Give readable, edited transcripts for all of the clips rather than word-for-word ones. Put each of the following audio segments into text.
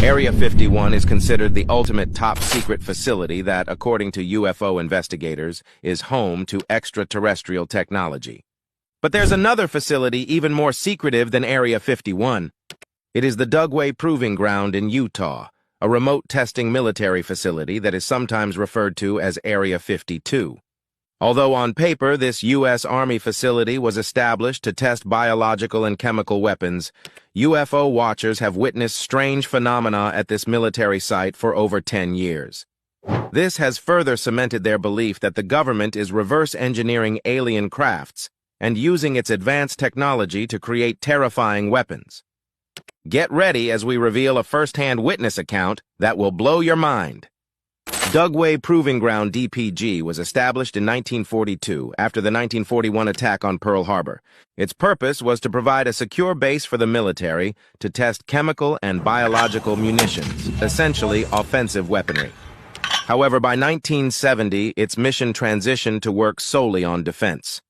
Area 51 is considered the ultimate top-secret facility that, according to UFO investigators, is home to extraterrestrial technology. But there's another facility even more secretive than Area 51. It is the Dugway Proving Ground in Utah, a remote testing military facility that is sometimes referred to as Area 52. Although on paper this U.S. Army facility was established to test biological and chemical weapons, UFO watchers have witnessed strange phenomena at this military site for over 10 years. This has further cemented their belief that the government is reverse engineering alien crafts and using its advanced technology to create terrifying weapons. Get ready as we reveal a first-hand witness account that will blow your mind. Dugway Proving Ground DPG was established in 1942 after the 1941 attack on Pearl Harbor. Its purpose was to provide a secure base for the military to test chemical and biological munitions, essentially offensive weaponry. However, by 1970, its mission transitioned to work solely on defense.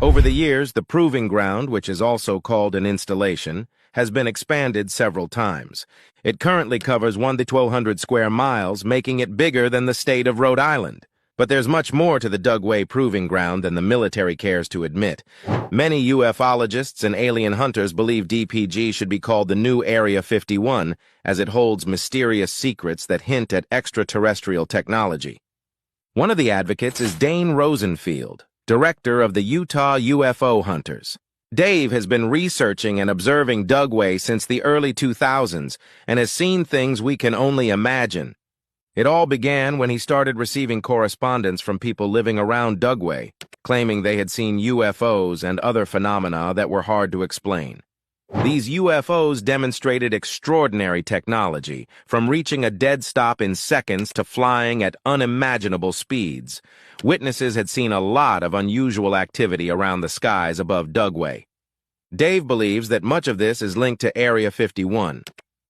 Over the years, the Proving Ground, which is also called an installation, has been expanded several times. It currently covers 1 to 1,200 square miles, making it bigger than the state of Rhode Island. But there's much more to the Dugway Proving Ground than the military cares to admit. Many ufologists and alien hunters believe DPG should be called the new Area 51, as it holds mysterious secrets that hint at extraterrestrial technology. One of the advocates is Dane Rosenfield, director of the Utah UFO Hunters. Dave has been researching and observing Dugway since the early 2000s and has seen things we can only imagine. It all began when he started receiving correspondence from people living around Dugway, claiming they had seen UFOs and other phenomena that were hard to explain. These UFOs demonstrated extraordinary technology, from reaching a dead stop in seconds to flying at unimaginable speeds. Witnesses had seen a lot of unusual activity around the skies above Dugway. Dave believes that much of this is linked to Area 51.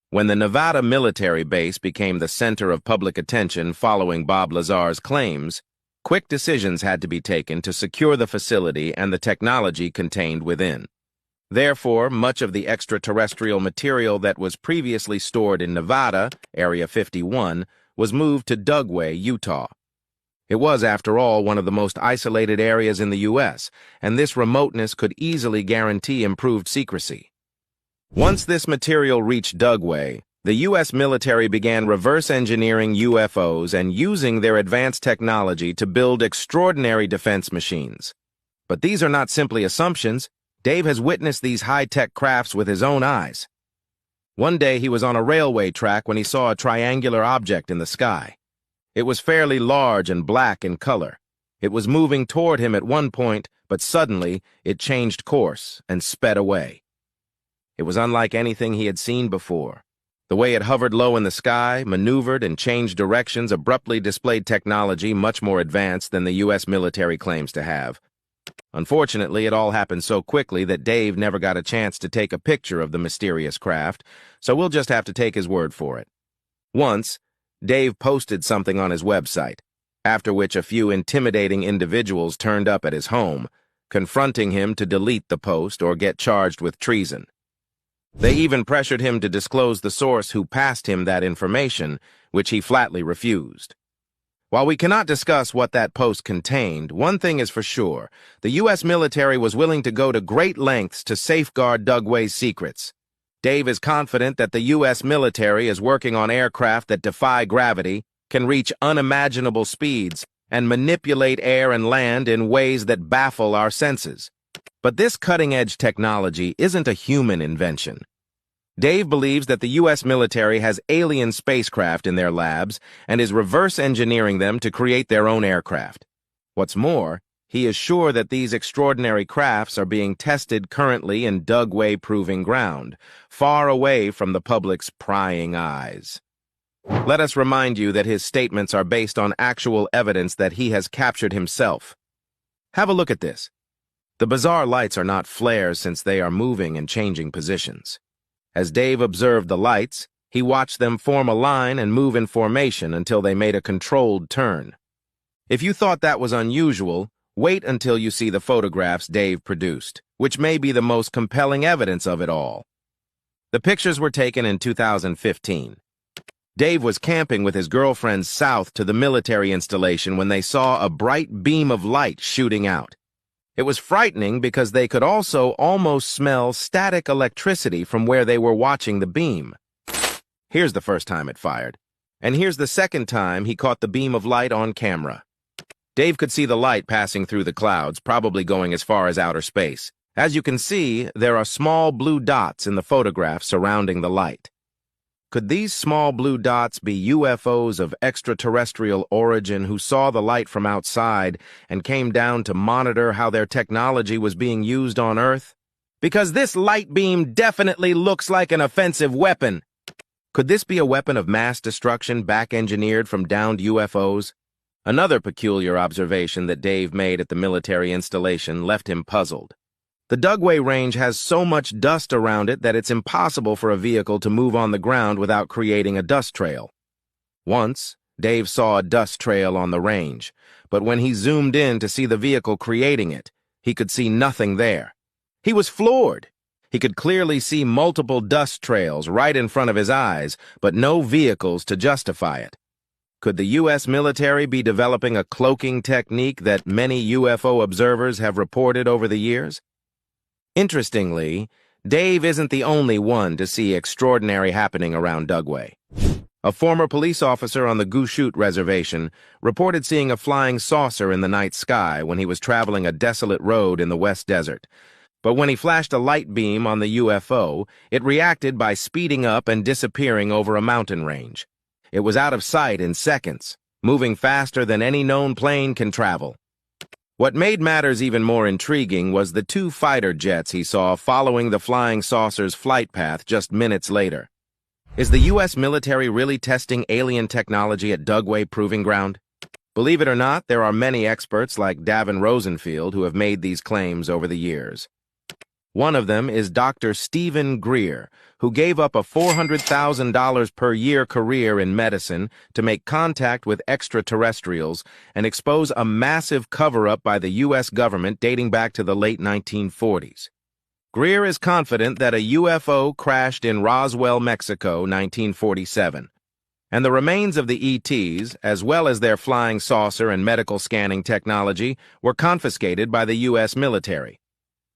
When the Nevada military base became the center of public attention following Bob Lazar's claims, quick decisions had to be taken to secure the facility and the technology contained within. Therefore, much of the extraterrestrial material that was previously stored in Nevada, Area 51, was moved to Dugway, Utah. It was, after all, one of the most isolated areas in the U.S., and this remoteness could easily guarantee improved secrecy. Once this material reached Dugway, the U.S. military began reverse engineering UFOs and using their advanced technology to build extraordinary defense machines. But these are not simply assumptions. Dave has witnessed these high-tech crafts with his own eyes. One day he was on a railway track when he saw a triangular object in the sky. It was fairly large and black in color. It was moving toward him at one point, but suddenly it changed course and sped away. It was unlike anything he had seen before. The way it hovered low in the sky, maneuvered, and changed directions abruptly displayed technology much more advanced than the U.S. military claims to have. Unfortunately, it all happened so quickly that Dave never got a chance to take a picture of the mysterious craft, so we'll just have to take his word for it. Once, Dave posted something on his website, after which a few intimidating individuals turned up at his home, confronting him to delete the post or get charged with treason. They even pressured him to disclose the source who passed him that information, which he flatly refused. While we cannot discuss what that post contained, one thing is for sure: the U.S. military was willing to go to great lengths to safeguard Dugway's secrets. Dave is confident that the U.S. military is working on aircraft that defy gravity, can reach unimaginable speeds, and manipulate air and land in ways that baffle our senses. But this cutting-edge technology isn't a human invention. Dave believes that the U.S. military has alien spacecraft in their labs and is reverse engineering them to create their own aircraft. What's more, he is sure that these extraordinary crafts are being tested currently in Dugway Proving Ground, far away from the public's prying eyes. Let us remind you that his statements are based on actual evidence that he has captured himself. Have a look at this. The bizarre lights are not flares, since they are moving and changing positions. As Dave observed the lights, he watched them form a line and move in formation until they made a controlled turn. If you thought that was unusual, wait until you see the photographs Dave produced, which may be the most compelling evidence of it all. The pictures were taken in 2015. Dave was camping with his girlfriend south to the military installation when they saw a bright beam of light shooting out. It was frightening because they could also almost smell static electricity from where they were watching the beam. Here's the first time it fired. And here's the second time he caught the beam of light on camera. Dave could see the light passing through the clouds, probably going as far as outer space. As you can see, there are small blue dots in the photograph surrounding the light. Could these small blue dots be UFOs of extraterrestrial origin who saw the light from outside and came down to monitor how their technology was being used on Earth? Because this light beam definitely looks like an offensive weapon. Could this be a weapon of mass destruction back-engineered from downed UFOs? Another peculiar observation that Dave made at the military installation left him puzzled. The Dugway Range has so much dust around it that it's impossible for a vehicle to move on the ground without creating a dust trail. Once, Dave saw a dust trail on the range, but when he zoomed in to see the vehicle creating it, he could see nothing there. He was floored. He could clearly see multiple dust trails right in front of his eyes, but no vehicles to justify it. Could the U.S. military be developing a cloaking technique that many UFO observers have reported over the years? Interestingly, Dave isn't the only one to see extraordinary happening around Dugway. A former police officer on the Gooshoot Reservation reported seeing a flying saucer in the night sky when he was traveling a desolate road in the West Desert. But when he flashed a light beam on the UFO, it reacted by speeding up and disappearing over a mountain range. It was out of sight in seconds, moving faster than any known plane can travel. What made matters even more intriguing was the two fighter jets he saw following the flying saucer's flight path just minutes later. Is the U.S. military really testing alien technology at Dugway Proving Ground? Believe it or not, there are many experts like Davin Rosenfield who have made these claims over the years. One of them is Dr. Stephen Greer, who gave up a $400,000 per year career in medicine to make contact with extraterrestrials and expose a massive cover-up by the U.S. government dating back to the late 1940s. Greer is confident that a UFO crashed in Roswell, Mexico, 1947, and the remains of the ETs, as well as their flying saucer and medical scanning technology, were confiscated by the U.S. military.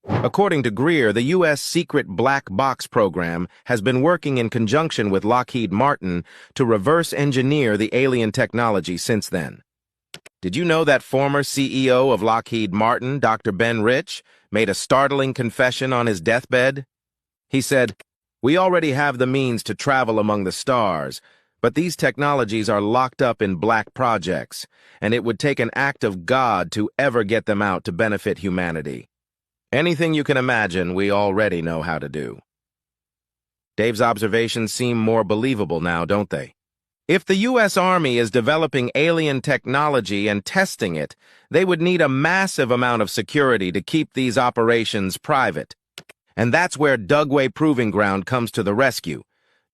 According to Greer, the U.S. secret black box program has been working in conjunction with Lockheed Martin to reverse engineer the alien technology since then. Did you know that former CEO of Lockheed Martin, Dr. Ben Rich, made a startling confession on his deathbed? He said, "We already have the means to travel among the stars, but these technologies are locked up in black projects, and it would take an act of God to ever get them out to benefit humanity. Anything you can imagine, we already know how to do." Dave's observations seem more believable now, don't they? If the U.S. Army is developing alien technology and testing it, they would need a massive amount of security to keep these operations private. And that's where Dugway Proving Ground comes to the rescue.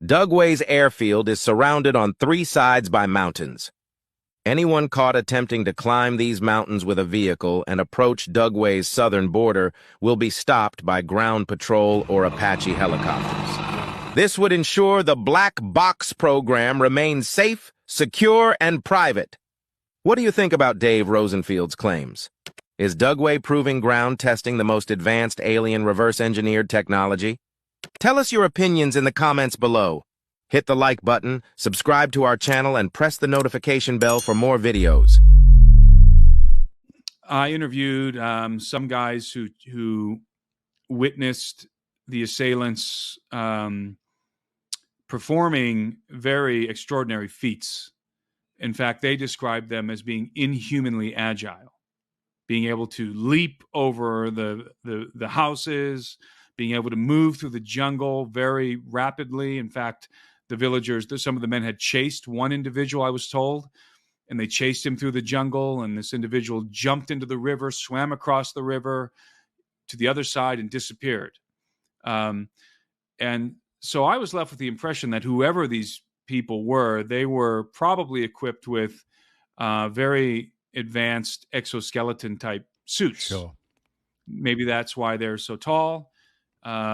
Dugway's airfield is surrounded on three sides by mountains. Anyone caught attempting to climb these mountains with a vehicle and approach Dugway's southern border will be stopped by ground patrol or Apache helicopters. This would ensure the black box program remains safe, secure, and private. What do you think about Dave Rosenfield's claims? Is Dugway Proving Ground testing the most advanced alien reverse-engineered technology? Tell us your opinions in the comments below. Hit the like button, subscribe to our channel, and press the notification bell for more videos. I interviewed some guys who witnessed the assailants performing very extraordinary feats. In fact, they described them as being inhumanly agile, being able to leap over the houses, being able to move through the jungle very rapidly. In fact, the villagers, some of the men had chased one individual, I was told, and they chased him through the jungle, and this individual jumped into the river, swam across the river to the other side, and disappeared. And so I was left with the impression that whoever these people were, they were probably equipped with very advanced exoskeleton-type suits. Sure. Maybe that's why they're so tall.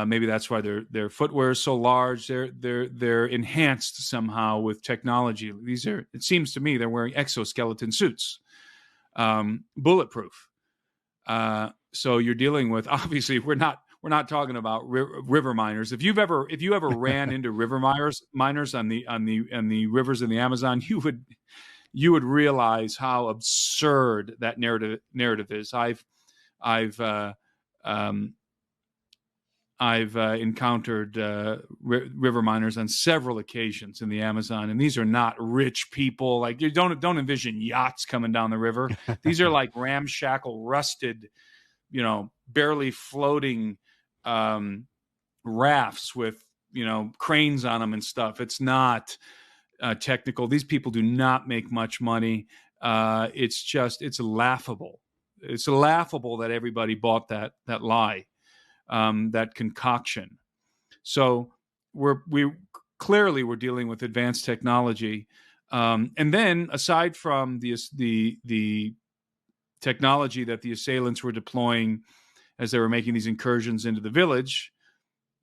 Maybe that's why their footwear is so large. They're enhanced somehow with technology. These are, it seems to me, they're wearing exoskeleton suits, bulletproof. So you're dealing with, obviously we're not talking about river miners. If you ever ran into river miners on the rivers in the Amazon, you would realize how absurd that narrative is. I've encountered river miners on several occasions in the Amazon, and these are not rich people. Like, you don't envision yachts coming down the river. These are like ramshackle, rusted, barely floating rafts with cranes on them and stuff. It's not technical. These people do not make much money. It's laughable. It's laughable that everybody bought that lie. That concoction. So we clearly we're dealing with advanced technology, and then aside from the technology that the assailants were deploying as they were making these incursions into the village,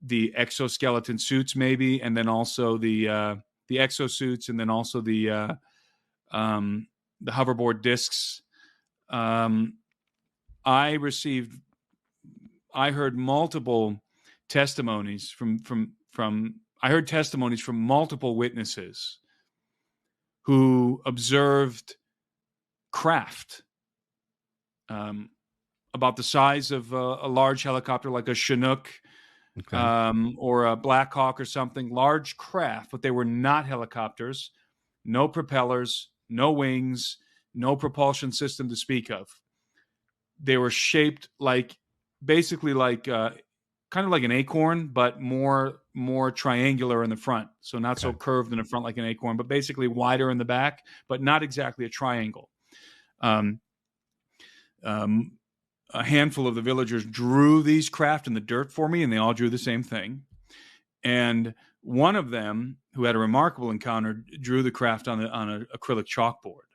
the exoskeleton suits maybe, and then also the exosuits, and then also the hoverboard discs. I heard multiple testimonies from multiple witnesses who observed craft about the size of a large helicopter, like a Chinook, or a Black Hawk or something, large craft, but they were not helicopters, no propellers, no wings, no propulsion system to speak of. They were shaped basically like kind of like an acorn, but more triangular in the front. So not so curved in the front like an acorn, but basically wider in the back, but not exactly a triangle. A handful of the villagers drew these craft in the dirt for me, and they all drew the same thing. And one of them, who had a remarkable encounter, drew the craft on an acrylic chalkboard,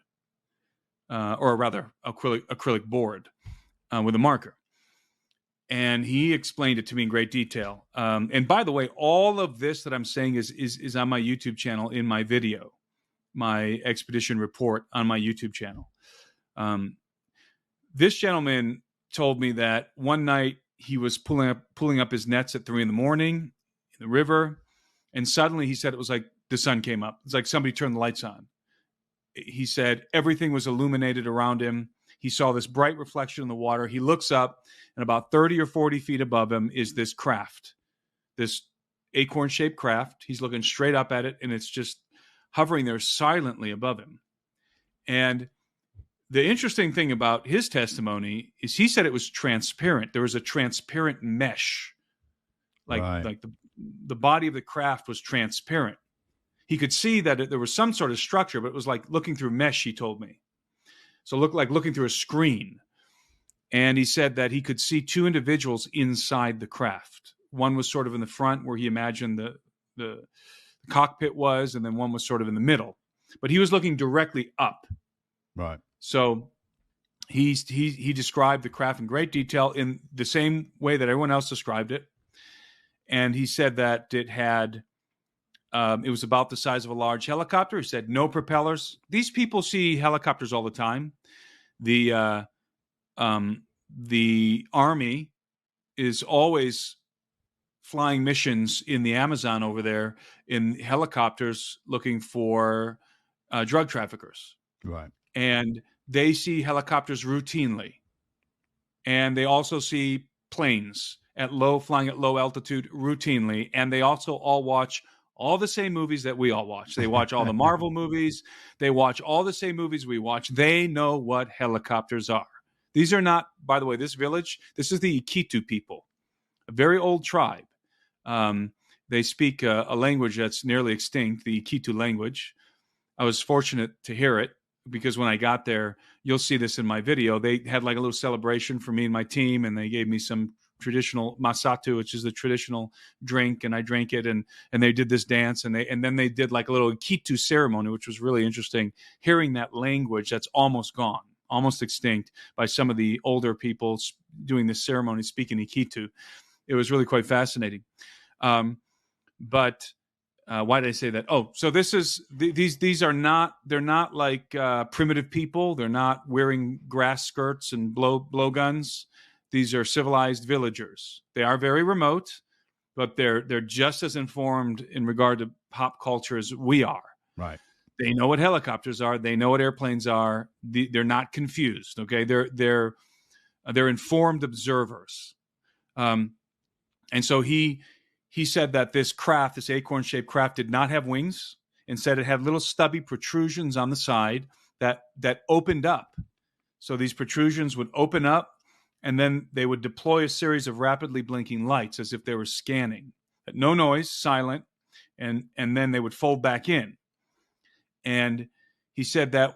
or rather acrylic board with a marker. And he explained it to me in great detail. And by the way, all of this that I'm saying is on my YouTube channel in my video, my expedition report on my YouTube channel. This gentleman told me that one night he was pulling up his nets at 3 a.m. in the river, and suddenly he said it was like the sun came up. It's like somebody turned the lights on. He said everything was illuminated around him. He saw this bright reflection in the water. He looks up, and about 30 or 40 feet above him is this craft, this acorn-shaped craft. He's looking straight up at it, and it's just hovering there silently above him. And the interesting thing about his testimony is he said it was transparent. There was a transparent mesh, like the body of the craft was transparent. He could see that there was some sort of structure, but it was like looking through mesh, he told me. So it looked like looking through a screen. And he said that he could see two individuals inside the craft. One was sort of in the front where he imagined the cockpit was, and then one was sort of in the middle. But he was looking directly up. Right. So he described the craft in great detail in the same way that everyone else described it. And he said that it had, it was about the size of a large helicopter. He said no propellers. These people see helicopters all the time. The Army is always flying missions in the Amazon over there in helicopters looking for drug traffickers. Right. And they see helicopters routinely. And they also see planes flying at low altitude routinely. And they also all watch all the same movies that we all watch. They watch all the Marvel movies. They watch all the same movies we watch. They know what helicopters are. These are not, by the way, this village, this is the Iquitu people, a very old tribe. They speak a language that's nearly extinct, the Iquitu language. I was fortunate to hear it, because when I got there, you'll see this in my video, they had like a little celebration for me and my team, and they gave me some traditional masatu, which is the traditional drink, and I drank it, and they did this dance, and then they did like a little Iquitu ceremony, which was really interesting, hearing that language that's almost gone, almost extinct, by some of the older people doing this ceremony, speaking Iquitu. it was really quite fascinating. But why did I say that? Oh, so these are not, they're not like primitive people. They're not wearing grass skirts and blowguns. These are civilized villagers. They are very remote, but they're just as informed in regard to pop culture as we are. Right. They know what helicopters are. They know what airplanes are. They're not confused. Okay, they're informed observers. And so he said that this craft, this acorn-shaped craft, did not have wings. Instead, it had little stubby protrusions on the side that opened up. So these protrusions would open up, and then they would deploy a series of rapidly blinking lights as if they were scanning. No noise, silent, and then they would fold back in. And he said that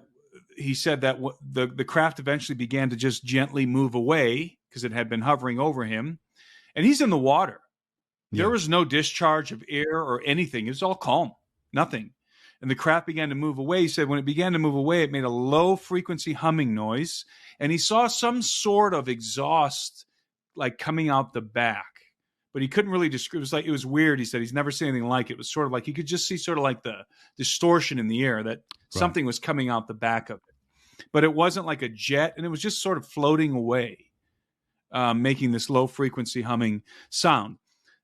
the craft eventually began to just gently move away because it had been hovering over him. And he's in the water. Yeah. There was no discharge of air or anything. It was all calm, nothing. And the craft began to move away. He said when it began to move away, it made a low frequency humming noise. And he saw some sort of exhaust like coming out the back. But he couldn't really describe. It was weird. He said he's never seen anything like it. It was sort of like he could just see sort of like the distortion in the air that something was coming out the back of it. But it wasn't like a jet, and it was just sort of floating away, making this low frequency humming sound.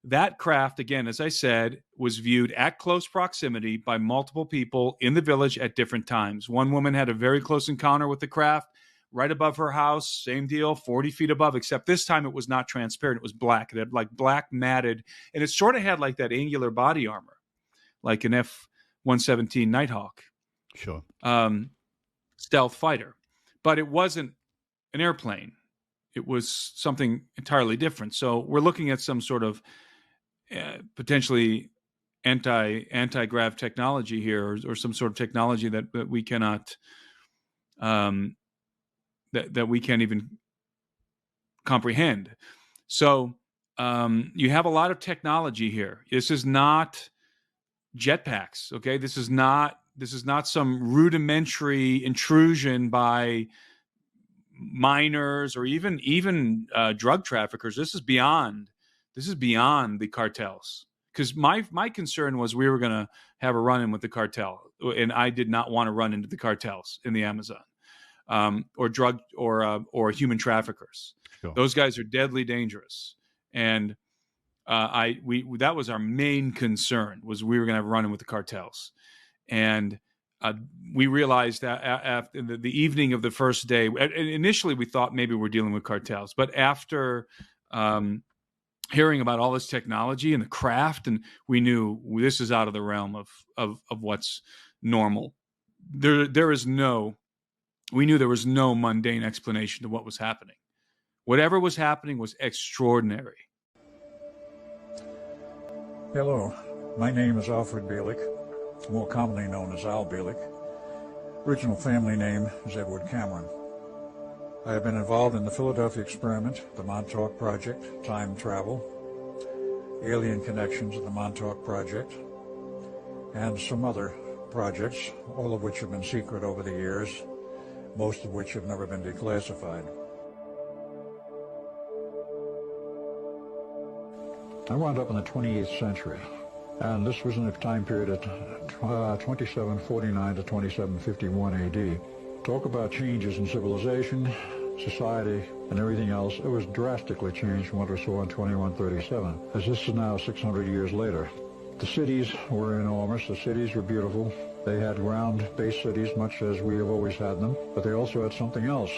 That craft, again, as I said, was viewed at close proximity by multiple people in the village at different times. One woman had a very close encounter with the craft right above her house, same deal, 40 feet above, except this time it was not transparent. It was black. It had like black matted, and it sort of had like that angular body armor, like an F-117 Nighthawk. Sure. Stealth fighter. But it wasn't an airplane. It was something entirely different. So we're looking at some sort of potentially anti-grav technology here, or some sort of technology that we cannot that we can't even comprehend. So you have a lot of technology here. This is not jetpacks. Okay, this is not some rudimentary intrusion by miners or even drug traffickers. This is beyond the cartels. Because my concern was we were going to have a run-in with the cartel, and I did not want to run into the cartels in the Amazon, or drug or human traffickers. Sure. Those guys are deadly dangerous, and that was our main concern, was we were going to have a run-in with the cartels. And we realized that after the evening of the first day, initially we thought maybe we're dealing with cartels, but after hearing about all this technology and the craft, and we knew this is out of the realm of what's normal. We knew there was no mundane explanation to what was happening. Whatever was happening was extraordinary. Hello, my name is Alfred Bielik, more commonly known as Al Bielik. Original family name is Edward Cameron. I have been involved in the Philadelphia Experiment, the Montauk Project, time travel, alien connections of the Montauk Project, and some other projects, all of which have been secret over the years, most of which have never been declassified. I wound up in the 28th century, and this was in a time period of 2749 to 2751 AD. Talk about changes in civilization, society, and everything else. It was drastically changed from what we saw in 2137, as this is now 600 years later. The cities were enormous. The cities were beautiful. They had ground-based cities, much as we have always had them, but they also had something else,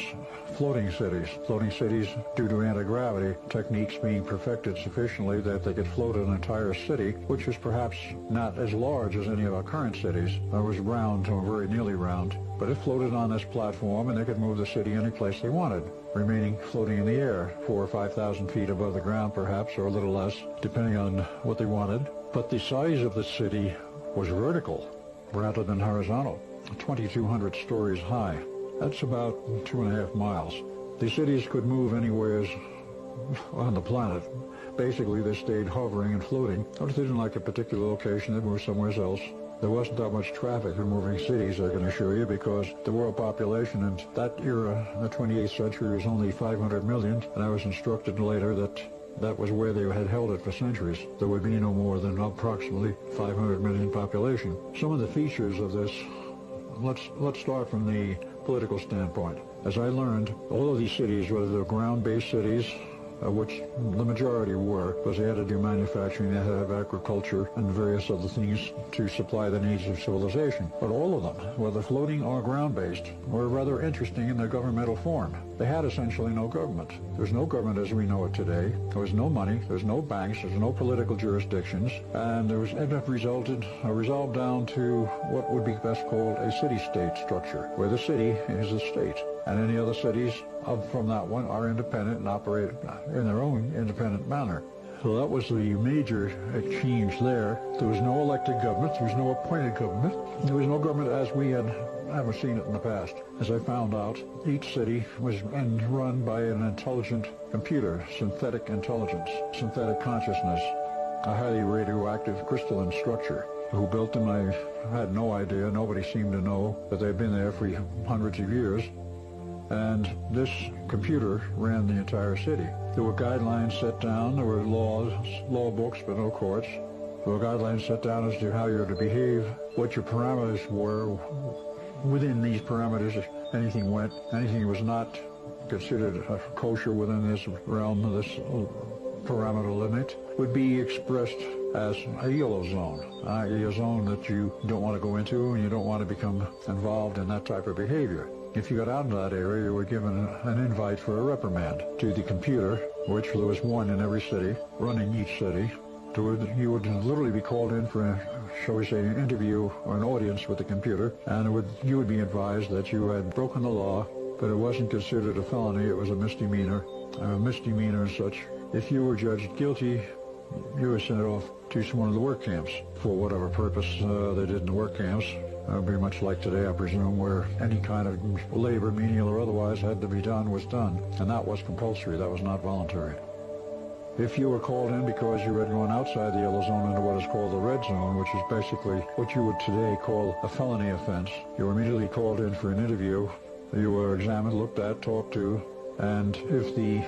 floating cities. Floating cities, due to anti-gravity techniques being perfected sufficiently that they could float an entire city, which was perhaps not as large as any of our current cities. It was round, or very nearly round, but it floated on this platform, and they could move the city any place they wanted, remaining floating in the air, 4,000 or 5,000 feet above the ground, perhaps, or a little less, depending on what they wanted. But the size of the city was vertical rather than horizontal, 2,200 stories high. That's about 2.5 miles. The cities could move anywhere on the planet. Basically, they stayed hovering and floating. If they didn't like a particular location, they'd move somewhere else. There wasn't that much traffic in moving cities, I can assure you, because the world population in that era, in the 28th century, was only 500 million, and I was instructed later that that was where they had held it for centuries, there would be no more than approximately 500 million population. Some of the features of this, let's start from the political standpoint. As I learned, all of these cities, whether they're ground-based cities, which the majority were, because they had to do manufacturing, they had to have agriculture and various other things to supply the needs of civilization. But all of them, whether floating or ground-based, were rather interesting in their governmental form. They had essentially no government. There's no government as we know it today. There was no money, there's no banks, there's no political jurisdictions, and there was resolved down to what would be best called a city-state structure, where the city is the state, and any other cities from that one are independent and operate in their own independent manner. So that was the major change there. There was no elected government, there was no appointed government, there was no government as we haven't seen it in the past. As I found out, each city was run by an intelligent computer, synthetic intelligence, synthetic consciousness, a highly radioactive crystalline structure. Who built them, I had no idea. Nobody seemed to know, but they've been there for hundreds of years. And this computer ran the entire city. There were guidelines set down, there were law books, but no courts. There were guidelines set down as to how you're to behave, what your parameters were. Within these parameters, anything went. Anything was not considered kosher within this realm, this parameter limit, would be expressed as a yellow zone, a zone that you don't want to go into and you don't want to become involved in that type of behavior. If you got out into that area, you were given an invite for a reprimand to the computer, which there was one in every city, running each city. You would literally be called in for, shall we say, an interview or an audience with the computer, and you would be advised that you had broken the law, but it wasn't considered a felony, it was a misdemeanor. A misdemeanor and such. If you were judged guilty, you were sent off to one of the work camps for whatever purpose they did in the work camps. Very much like today, I presume, where any kind of labor, menial or otherwise, had to be done was done. And that was compulsory, that was not voluntary. If you were called in because you had gone outside the yellow zone into what is called the red zone, which is basically what you would today call a felony offense, you were immediately called in for an interview. You were examined, looked at, talked to, and if the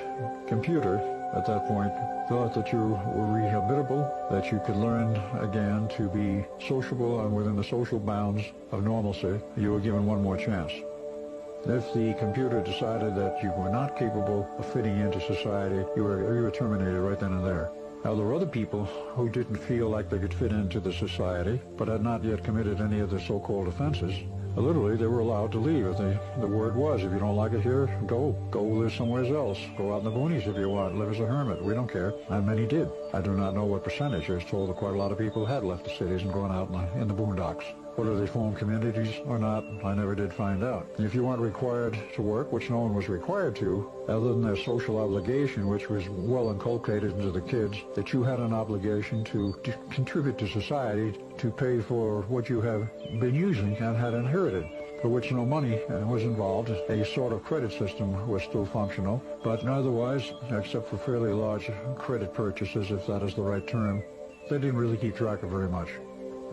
computer at that point thought that you were rehabilitable, that you could learn again to be sociable and within the social bounds of normalcy, you were given one more chance. If the computer decided that you were not capable of fitting into society, you were terminated right then and there. Now, there were other people who didn't feel like they could fit into the society, but had not yet committed any of the so-called offenses. Literally, they were allowed to leave. The word was, if you don't like it here, go live somewhere else. Go out in the boonies if you want. Live as a hermit. We don't care. And many did. I do not know what percentage. I was told that quite a lot of people had left the cities and gone out in the boondocks. Whether they formed communities or not, I never did find out. If you weren't required to work, which no one was required to, other than their social obligation, which was well inculcated into the kids, that you had an obligation to contribute to society, to pay for what you have been using and had inherited, for which no money was involved. A sort of credit system was still functional, but otherwise, except for fairly large credit purchases, if that is the right term, they didn't really keep track of very much.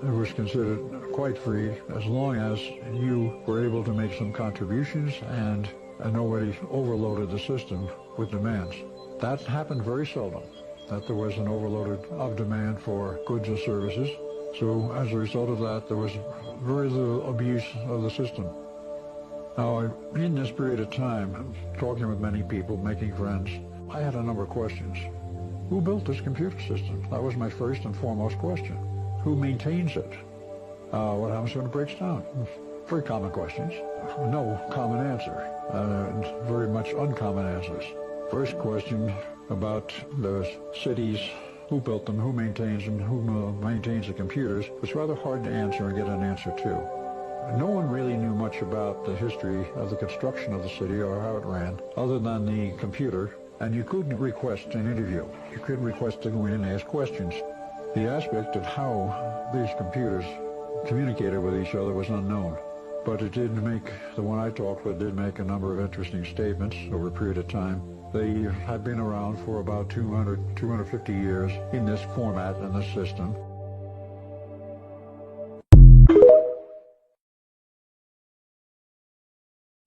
It was considered quite free as long as you were able to make some contributions and nobody overloaded the system with demands. That happened very seldom, that there was an overload of demand for goods or services. So as a result of that, there was very little abuse of the system. Now, in this period of time, talking with many people, making friends, I had a number of questions. Who built this computer system? That was my first and foremost question. Who maintains it? What happens when it breaks down? Very common questions. No common answer, and very much uncommon answers. First question about the cities, who built them, who maintains them, who maintains the computers, was rather hard to answer and get an answer to. No one really knew much about the history of the construction of the city or how it ran, other than the computer, and you couldn't request an interview. You couldn't request to go in and ask questions. The aspect of how these computers communicated with each other was unknown, but it did make, the one I talked with did make a number of interesting statements over a period of time. They had been around for about 250 years in this format and this system.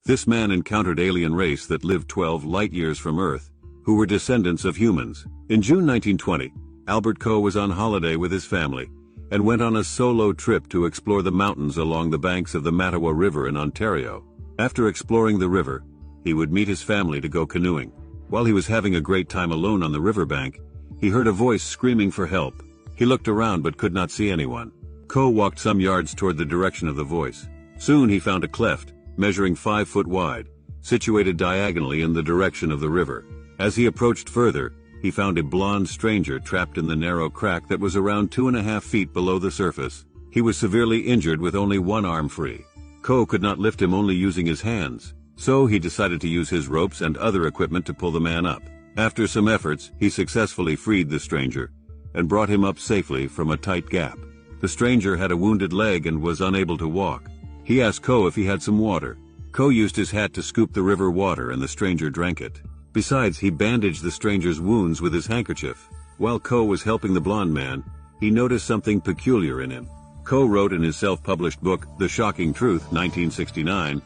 This man encountered alien race that lived 12 light years from Earth, who were descendants of humans. In June 1920, Albert Coe was on holiday with his family and went on a solo trip to explore the mountains along the banks of the Mattawa River in Ontario. After exploring the river, he would meet his family to go canoeing. While he was having a great time alone on the riverbank, he heard a voice screaming for help. He looked around but could not see anyone. Coe walked some yards toward the direction of the voice. Soon he found a cleft, measuring 5 foot wide, situated diagonally in the direction of the river. As he approached further, he found a blond stranger trapped in the narrow crack that was around 2.5 feet below the surface. He was severely injured with only one arm free. Coe could not lift him only using his hands, so he decided to use his ropes and other equipment to pull the man up. After some efforts, he successfully freed the stranger and brought him up safely from a tight gap. The stranger had a wounded leg and was unable to walk. He asked Coe if he had some water. Coe used his hat to scoop the river water and the stranger drank it. Besides, he bandaged the stranger's wounds with his handkerchief. While Coe was helping the blond man, he noticed something peculiar in him. Coe wrote in his self-published book, The Shocking Truth, 1969,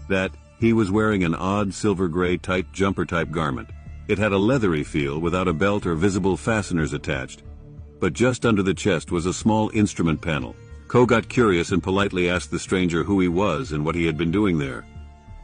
that he was wearing an odd silver-gray tight jumper-type garment. It had a leathery feel without a belt or visible fasteners attached, but just under the chest was a small instrument panel. Coe got curious and politely asked the stranger who he was and what he had been doing there.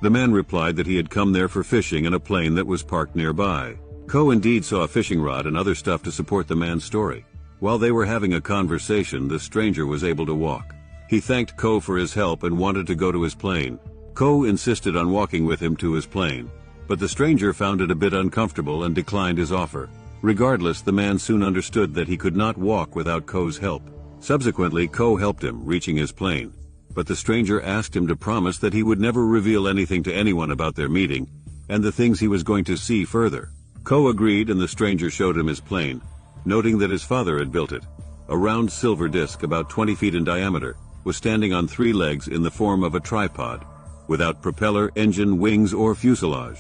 The man replied that he had come there for fishing in a plane that was parked nearby. Coe indeed saw a fishing rod and other stuff to support the man's story. While they were having a conversation, the stranger was able to walk. He thanked Coe for his help and wanted to go to his plane. Coe insisted on walking with him to his plane, but the stranger found it a bit uncomfortable and declined his offer. Regardless, the man soon understood that he could not walk without Coe's help. Subsequently, Coe helped him, reaching his plane, but the stranger asked him to promise that he would never reveal anything to anyone about their meeting and the things he was going to see further. Coe agreed, and the stranger showed him his plane, noting that his father had built it. A round silver disc about 20 feet in diameter was standing on 3 legs in the form of a tripod, without propeller, engine, wings, or fuselage.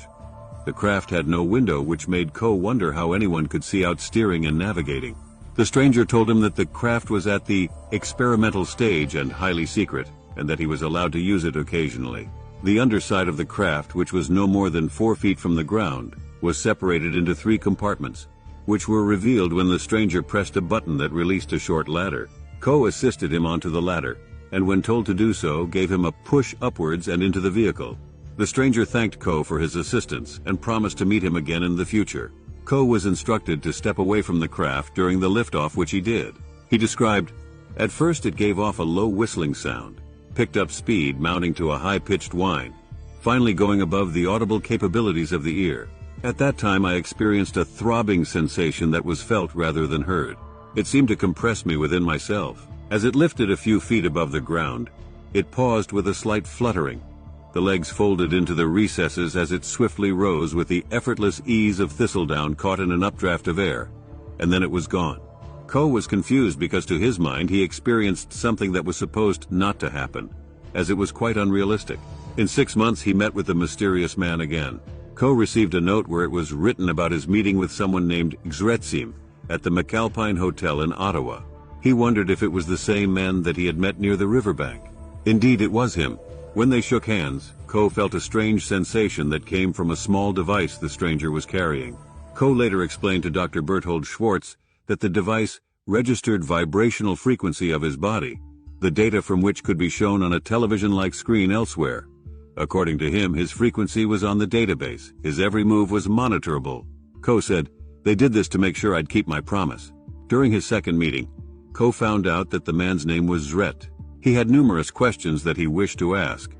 The craft had no window, which made Coe wonder how anyone could see out steering and navigating. The stranger told him that the craft was at the experimental stage and highly secret, and that he was allowed to use it occasionally. The underside of the craft, which was no more than 4 feet from the ground, was separated into 3 compartments, which were revealed when the stranger pressed a button that released a short ladder. Coe assisted him onto the ladder, and when told to do so, gave him a push upwards and into the vehicle. The stranger thanked Coe for his assistance and promised to meet him again in the future. Coe was instructed to step away from the craft during the liftoff, which he did. He described, "At first it gave off a low whistling sound, picked up speed, mounting to a high-pitched whine, finally going above the audible capabilities of the ear. At that time I experienced a throbbing sensation that was felt rather than heard. It seemed to compress me within myself. As it lifted a few feet above the ground, it paused with a slight fluttering. The legs folded into the recesses as it swiftly rose with the effortless ease of thistledown caught in an updraft of air, and then it was gone." Coe was confused because to his mind he experienced something that was supposed not to happen, as it was quite unrealistic. In 6 months he met with the mysterious man again. Coe received a note where it was written about his meeting with someone named Xretsim at the McAlpine Hotel in Ottawa. He wondered if it was the same man that he had met near the riverbank. Indeed, it was him. When they shook hands, Coe felt a strange sensation that came from a small device the stranger was carrying. Coe later explained to Dr. Berthold Schwartz that the device registered vibrational frequency of his body, the data from which could be shown on a television-like screen elsewhere. According to him, his frequency was on the database. His every move was monitorable. Coe said, "They did this to make sure I'd keep my promise." During his second meeting, Coe found out that the man's name was Zret. He had numerous questions that he wished to ask,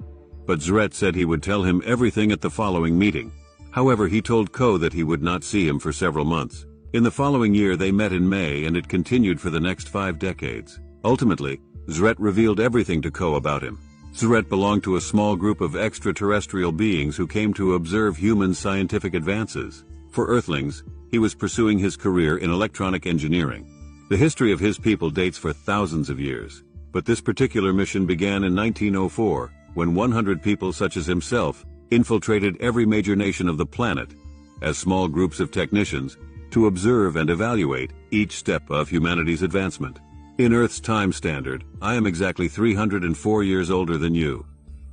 but Zret said he would tell him everything at the following meeting. However, he told Coe that he would not see him for several months. In the following year they met in May, and it continued for the next 5 decades. Ultimately, Zret revealed everything to Coe about him. Zret belonged to a small group of extraterrestrial beings who came to observe human scientific advances. For Earthlings, he was pursuing his career in electronic engineering. The history of his people dates for thousands of years, but this particular mission began in 1904, when 100 people such as himself infiltrated every major nation of the planet as small groups of technicians to observe and evaluate each step of humanity's advancement. In Earth's time standard, I am exactly 304 years older than you.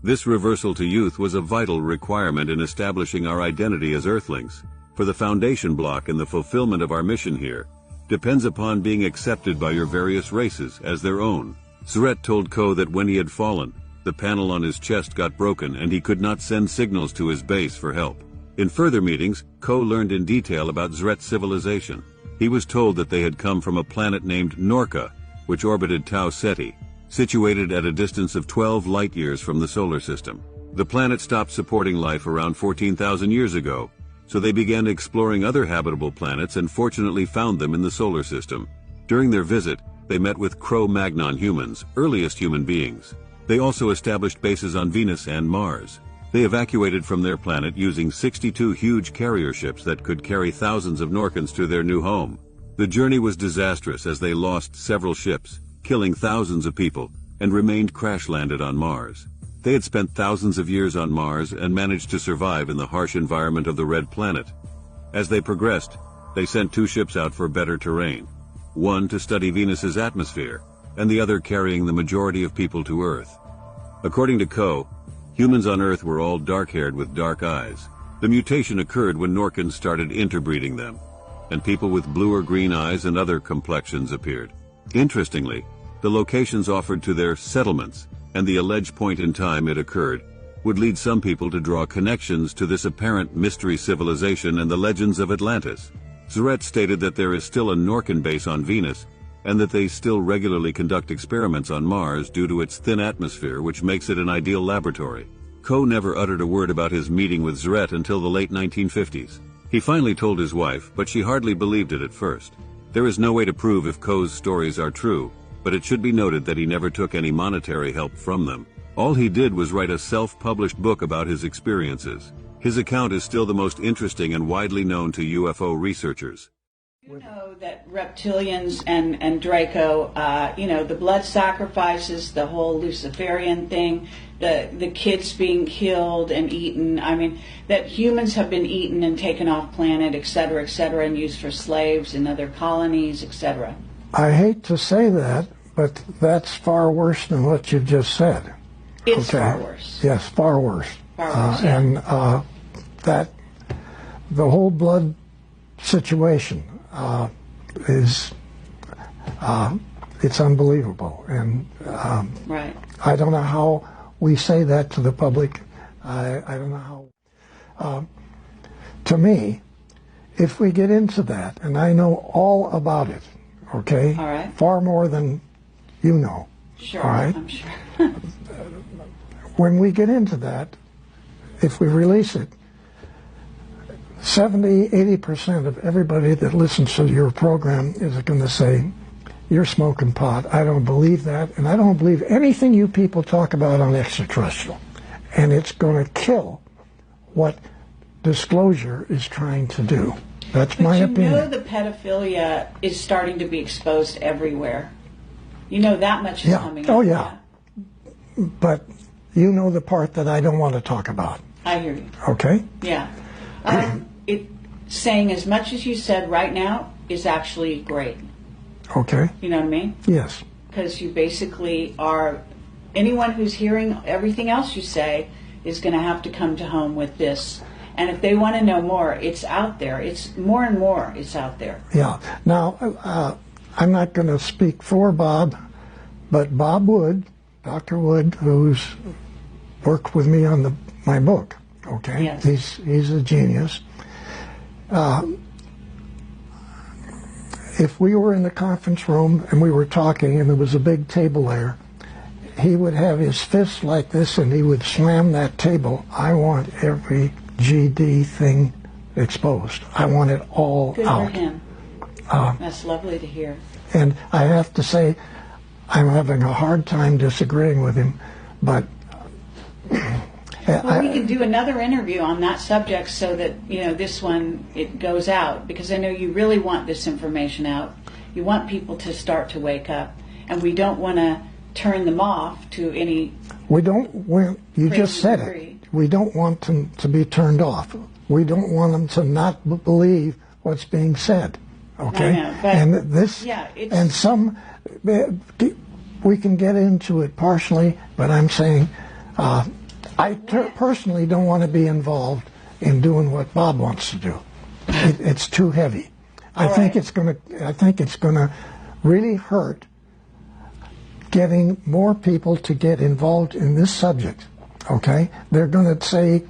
This reversal to youth was a vital requirement in establishing our identity as Earthlings. for the foundation block in the fulfillment of our mission here depends upon being accepted by your various races as their own. Zaret told Ko that when he had fallen, the panel on his chest got broken and he could not send signals to his base for help. In further meetings, Ko learned in detail about Zaret's civilization. He was told that they had come from a planet named Norka, which orbited Tau Ceti, situated at a distance of 12 light-years from the solar system. The planet stopped supporting life around 14,000 years ago, so they began exploring other habitable planets and fortunately found them in the solar system. During their visit, they met with Cro-Magnon humans, earliest human beings. They also established bases on Venus and Mars. They evacuated from their planet using 62 huge carrier ships that could carry thousands of Norkans to their new home. The journey was disastrous as they lost several ships, killing thousands of people, and remained crash-landed on Mars. They had spent thousands of years on Mars and managed to survive in the harsh environment of the Red Planet. As they progressed, they sent 2 ships out for better terrain, one to study Venus's atmosphere, and the other carrying the majority of people to Earth. According to Ko, humans on Earth were all dark-haired with dark eyes. The mutation occurred when Norkans started interbreeding them, and people with blue or green eyes and other complexions appeared. Interestingly, the locations offered to their settlements and the alleged point in time it occurred would lead some people to draw connections to this apparent mystery civilization and the legends of Atlantis. Zaret stated that there is still a Norkan base on Venus and that they still regularly conduct experiments on Mars due to its thin atmosphere, which makes it an ideal laboratory. Ko never uttered a word about his meeting with Zaret until the late 1950s. He finally told his wife, but she hardly believed it at first. There is no way to prove if Ko's stories are true, but it should be noted that he never took any monetary help from them. All he did was write a self-published book about his experiences. His account is still the most interesting and widely known to UFO researchers. You know that reptilians and Draco, the blood sacrifices, the whole Luciferian thing, the kids being killed and eaten. I mean, that humans have been eaten and taken off planet, et cetera, and used for slaves in other colonies, etc. I hate to say that, but that's far worse than what you've just said. It's far worse. Yes, far worse. Far worse, yeah. And that the whole blood situation is it's unbelievable, and right. I don't know how we say that to the public. I don't know how. To me, if we get into that, and I know all about it, okay, all right, far more than you know. Sure, all right? I'm sure. When we get into that, if we release it, 70–80% of everybody that listens to your program is going to say, you're smoking pot. I don't believe that, and I don't believe anything you people talk about on extraterrestrial. And it's going to kill what disclosure is trying to do. That's my opinion. But you know the pedophilia is starting to be exposed everywhere. You know that much is coming out. Oh, yeah. But you know the part that I don't want to talk about. I hear you. Okay? Yeah. Saying as much as you said right now is actually great. Okay. You know what I mean? Yes. Because you basically are, anyone who's hearing everything else you say is going to have to come to home with this. And if they want to know more, it's out there. It's more and more, it's out there. Yeah. Now, I'm not going to speak for Bob, but Bob Wood, Dr. Wood, who's worked with me on my book, okay? Yes. He's a genius. If we were in the conference room and we were talking and there was a big table there, he would have his fist like this and he would slam that table. I want every GD thing exposed. I want it all Good out. for him. That's lovely to hear. And I have to say, I'm having a hard time disagreeing with him, but well, we can do another interview on that subject so that, this one, it goes out, because I know you really want this information out. You want people to start to wake up, and we don't want to turn them off to any... We don't want, you just said it, we don't want them to be turned off. We don't want them to not believe what's being said, okay? I know, but and this, yeah, it's... and some, we can get into it partially, but I'm saying, I personally don't want to be involved in doing what Bob wants to do. It's too heavy. I think it's going to really hurt getting more people to get involved in this subject. Okay, they're going to say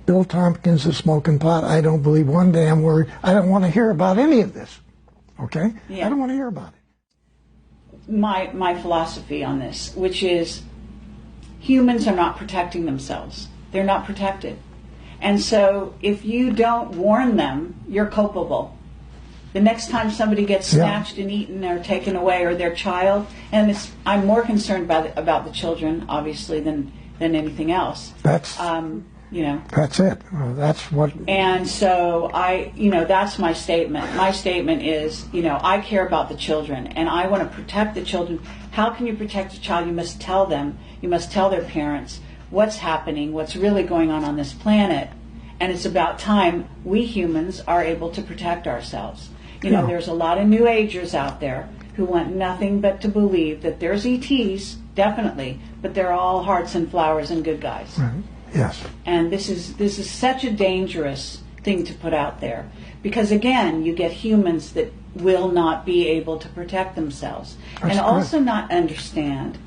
Bill Tompkins is smoking pot. I don't believe one damn word. I don't want to hear about any of this. Okay, I don't want to hear about it. My philosophy on this, which is humans are not protecting themselves. They're not protected. And so if you don't warn them, you're culpable. The next time somebody gets snatched and eaten or taken away, or their child, and I'm more concerned about the children, obviously, than anything else. That's that's it. That's what. And so that's my statement. My statement is, I care about the children, and I want to protect the children. How can you protect a child? You must tell them. You must tell their parents what's happening, what's really going on this planet, and it's about time we humans are able to protect ourselves. There's a lot of New Agers out there who want nothing but to believe that there's ETs, definitely, but they're all hearts and flowers and good guys. Right. Yes. And this is such a dangerous thing to put out there, because again, you get humans that will not be able to protect themselves. That's also not understand.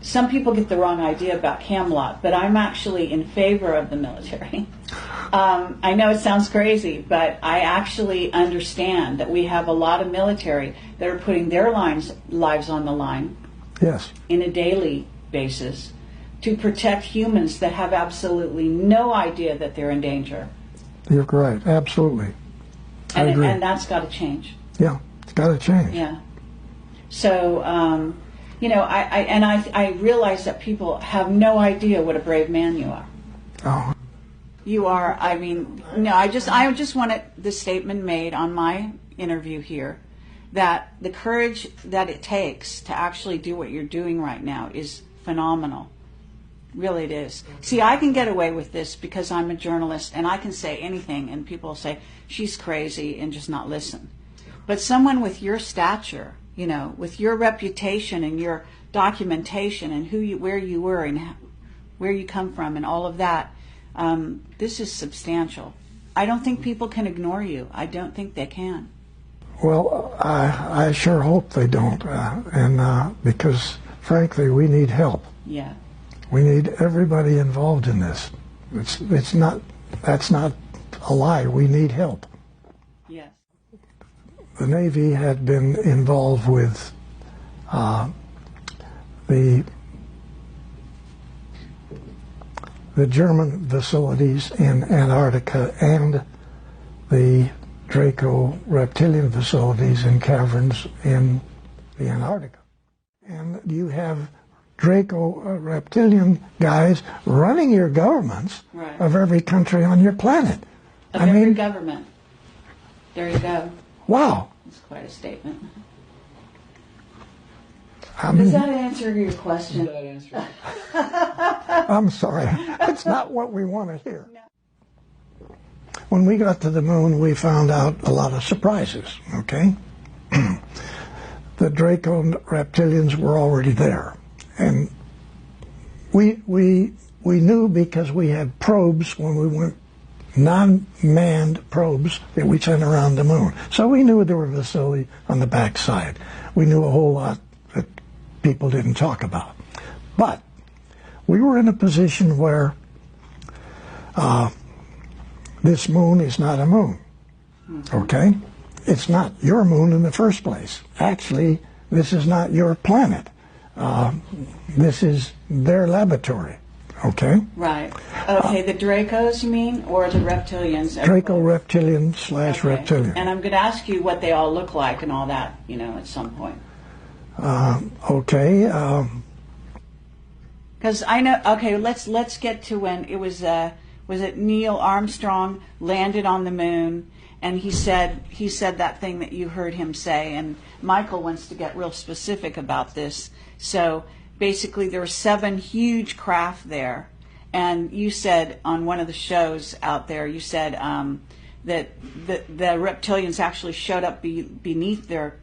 Some people get the wrong idea about Camelot, but I'm actually in favor of the military. I know it sounds crazy, but I actually understand that we have a lot of military that are putting their lives on the line. Yes. In a daily basis to protect humans that have absolutely no idea that they're in danger. You're right. Absolutely. I agree. And that's got to change. Yeah, it's got to change. Yeah. So, I realize that people have no idea what a brave man you are. Oh. You are. I just wanted the statement made on my interview here that the courage that it takes to actually do what you're doing right now is phenomenal. Really it is. See, I can get away with this because I'm a journalist and I can say anything and people say, she's crazy, and just not listen. But someone with your stature, with your reputation and your documentation and where you were and where you come from and all of that, this is substantial. I don't think people can ignore you. I don't think they can. Well, I sure hope they don't, because frankly, we need help. Yeah. We need everybody involved in this. That's not a lie. We need help. Yes. The Navy had been involved with the German facilities in Antarctica and the Draco reptilian facilities in caverns in the Antarctica. And you have Draco reptilian guys running your governments of every country on your planet. Every government. There you go. Wow. That's quite a statement. Does that answer your question? I'm sorry. That's not what we want to hear. No. When we got to the moon, we found out a lot of surprises, okay? The Draco reptilians were already there. And we knew because we had probes when we went, non-manned probes that we sent around the moon. So we knew there were facilities on the backside. We knew a whole lot that people didn't talk about. But we were in a position where this moon is not a moon, okay? It's not your moon in the first place. Actually, this is not your planet. This is their laboratory, okay? Right. Okay, the Dracos, you mean, or the reptilians? Draco reptilian / reptilian. And I'm going to ask you what they all look like and all that, at some point. Okay. Because I know. Okay, let's get to when it was it Neil Armstrong landed on the moon, and he said that thing that you heard him say, and Michael wants to get real specific about this. So basically, there were 7 huge craft there, and you said on one of the shows out there, you said that the reptilians actually showed up beneath their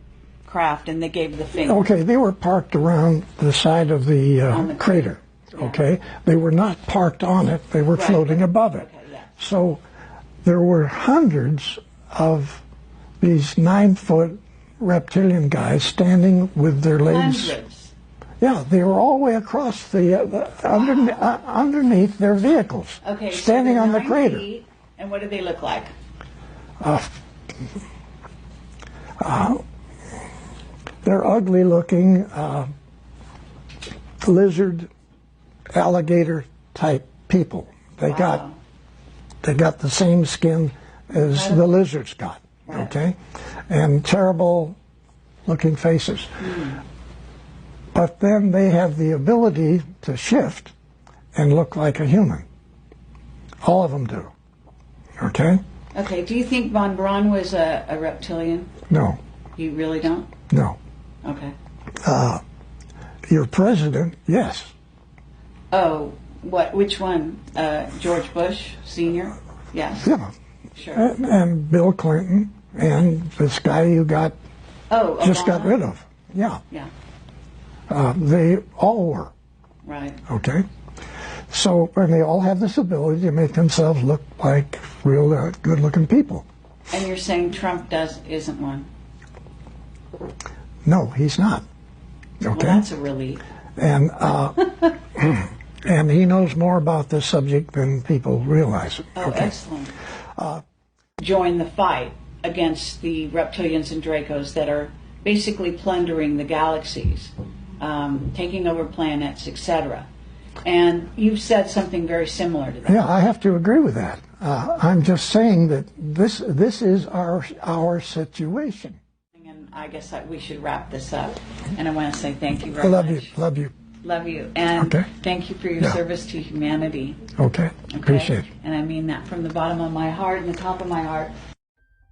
craft, and they gave the finger. Okay, they were parked around the side of the crater. Yeah. Okay, they were not parked on it; they were floating above it. Okay, yeah. So there were hundreds of these 9-foot reptilian guys standing with their legs. Hundreds. Yeah, they were all the way across underneath their vehicles, Okay, standing so on the 9 crater. feet, and what do they look like? They're ugly-looking lizard, alligator type people. They got the same skin as the lizards got. Okay, and terrible-looking faces. But then they have the ability to shift and look like a human. All of them do. Okay? Okay, do you think von Braun was a reptilian? No, You really don't? no. Okay. Your president, yes. Oh, what? Which one? George Bush Sr.? Yes. Yeah. Sure. And Bill Clinton and this guy you got just got Obama? rid of. Yeah. Yeah. They all were. Right. Okay? So, and they all have this ability to make themselves look like real good-looking people. And you're saying Trump isn't one? No, he's not. Well, Okay? that's a relief. And and he knows more about this subject than people realize. Oh, Okay. excellent. Join the fight against the reptilians and Dracos that are basically plundering the galaxies, taking over planets, etc. And you've said something very similar to that. Yeah, I have to agree with that. I'm just saying that this is our situation. And I guess that we should wrap this up. And I want to say thank you I very love much. you. Love you. Love you. And Okay. thank you for your Yeah. service to humanity. Okay. Okay? Appreciate it. And I mean that from the bottom of my heart and the top of my heart.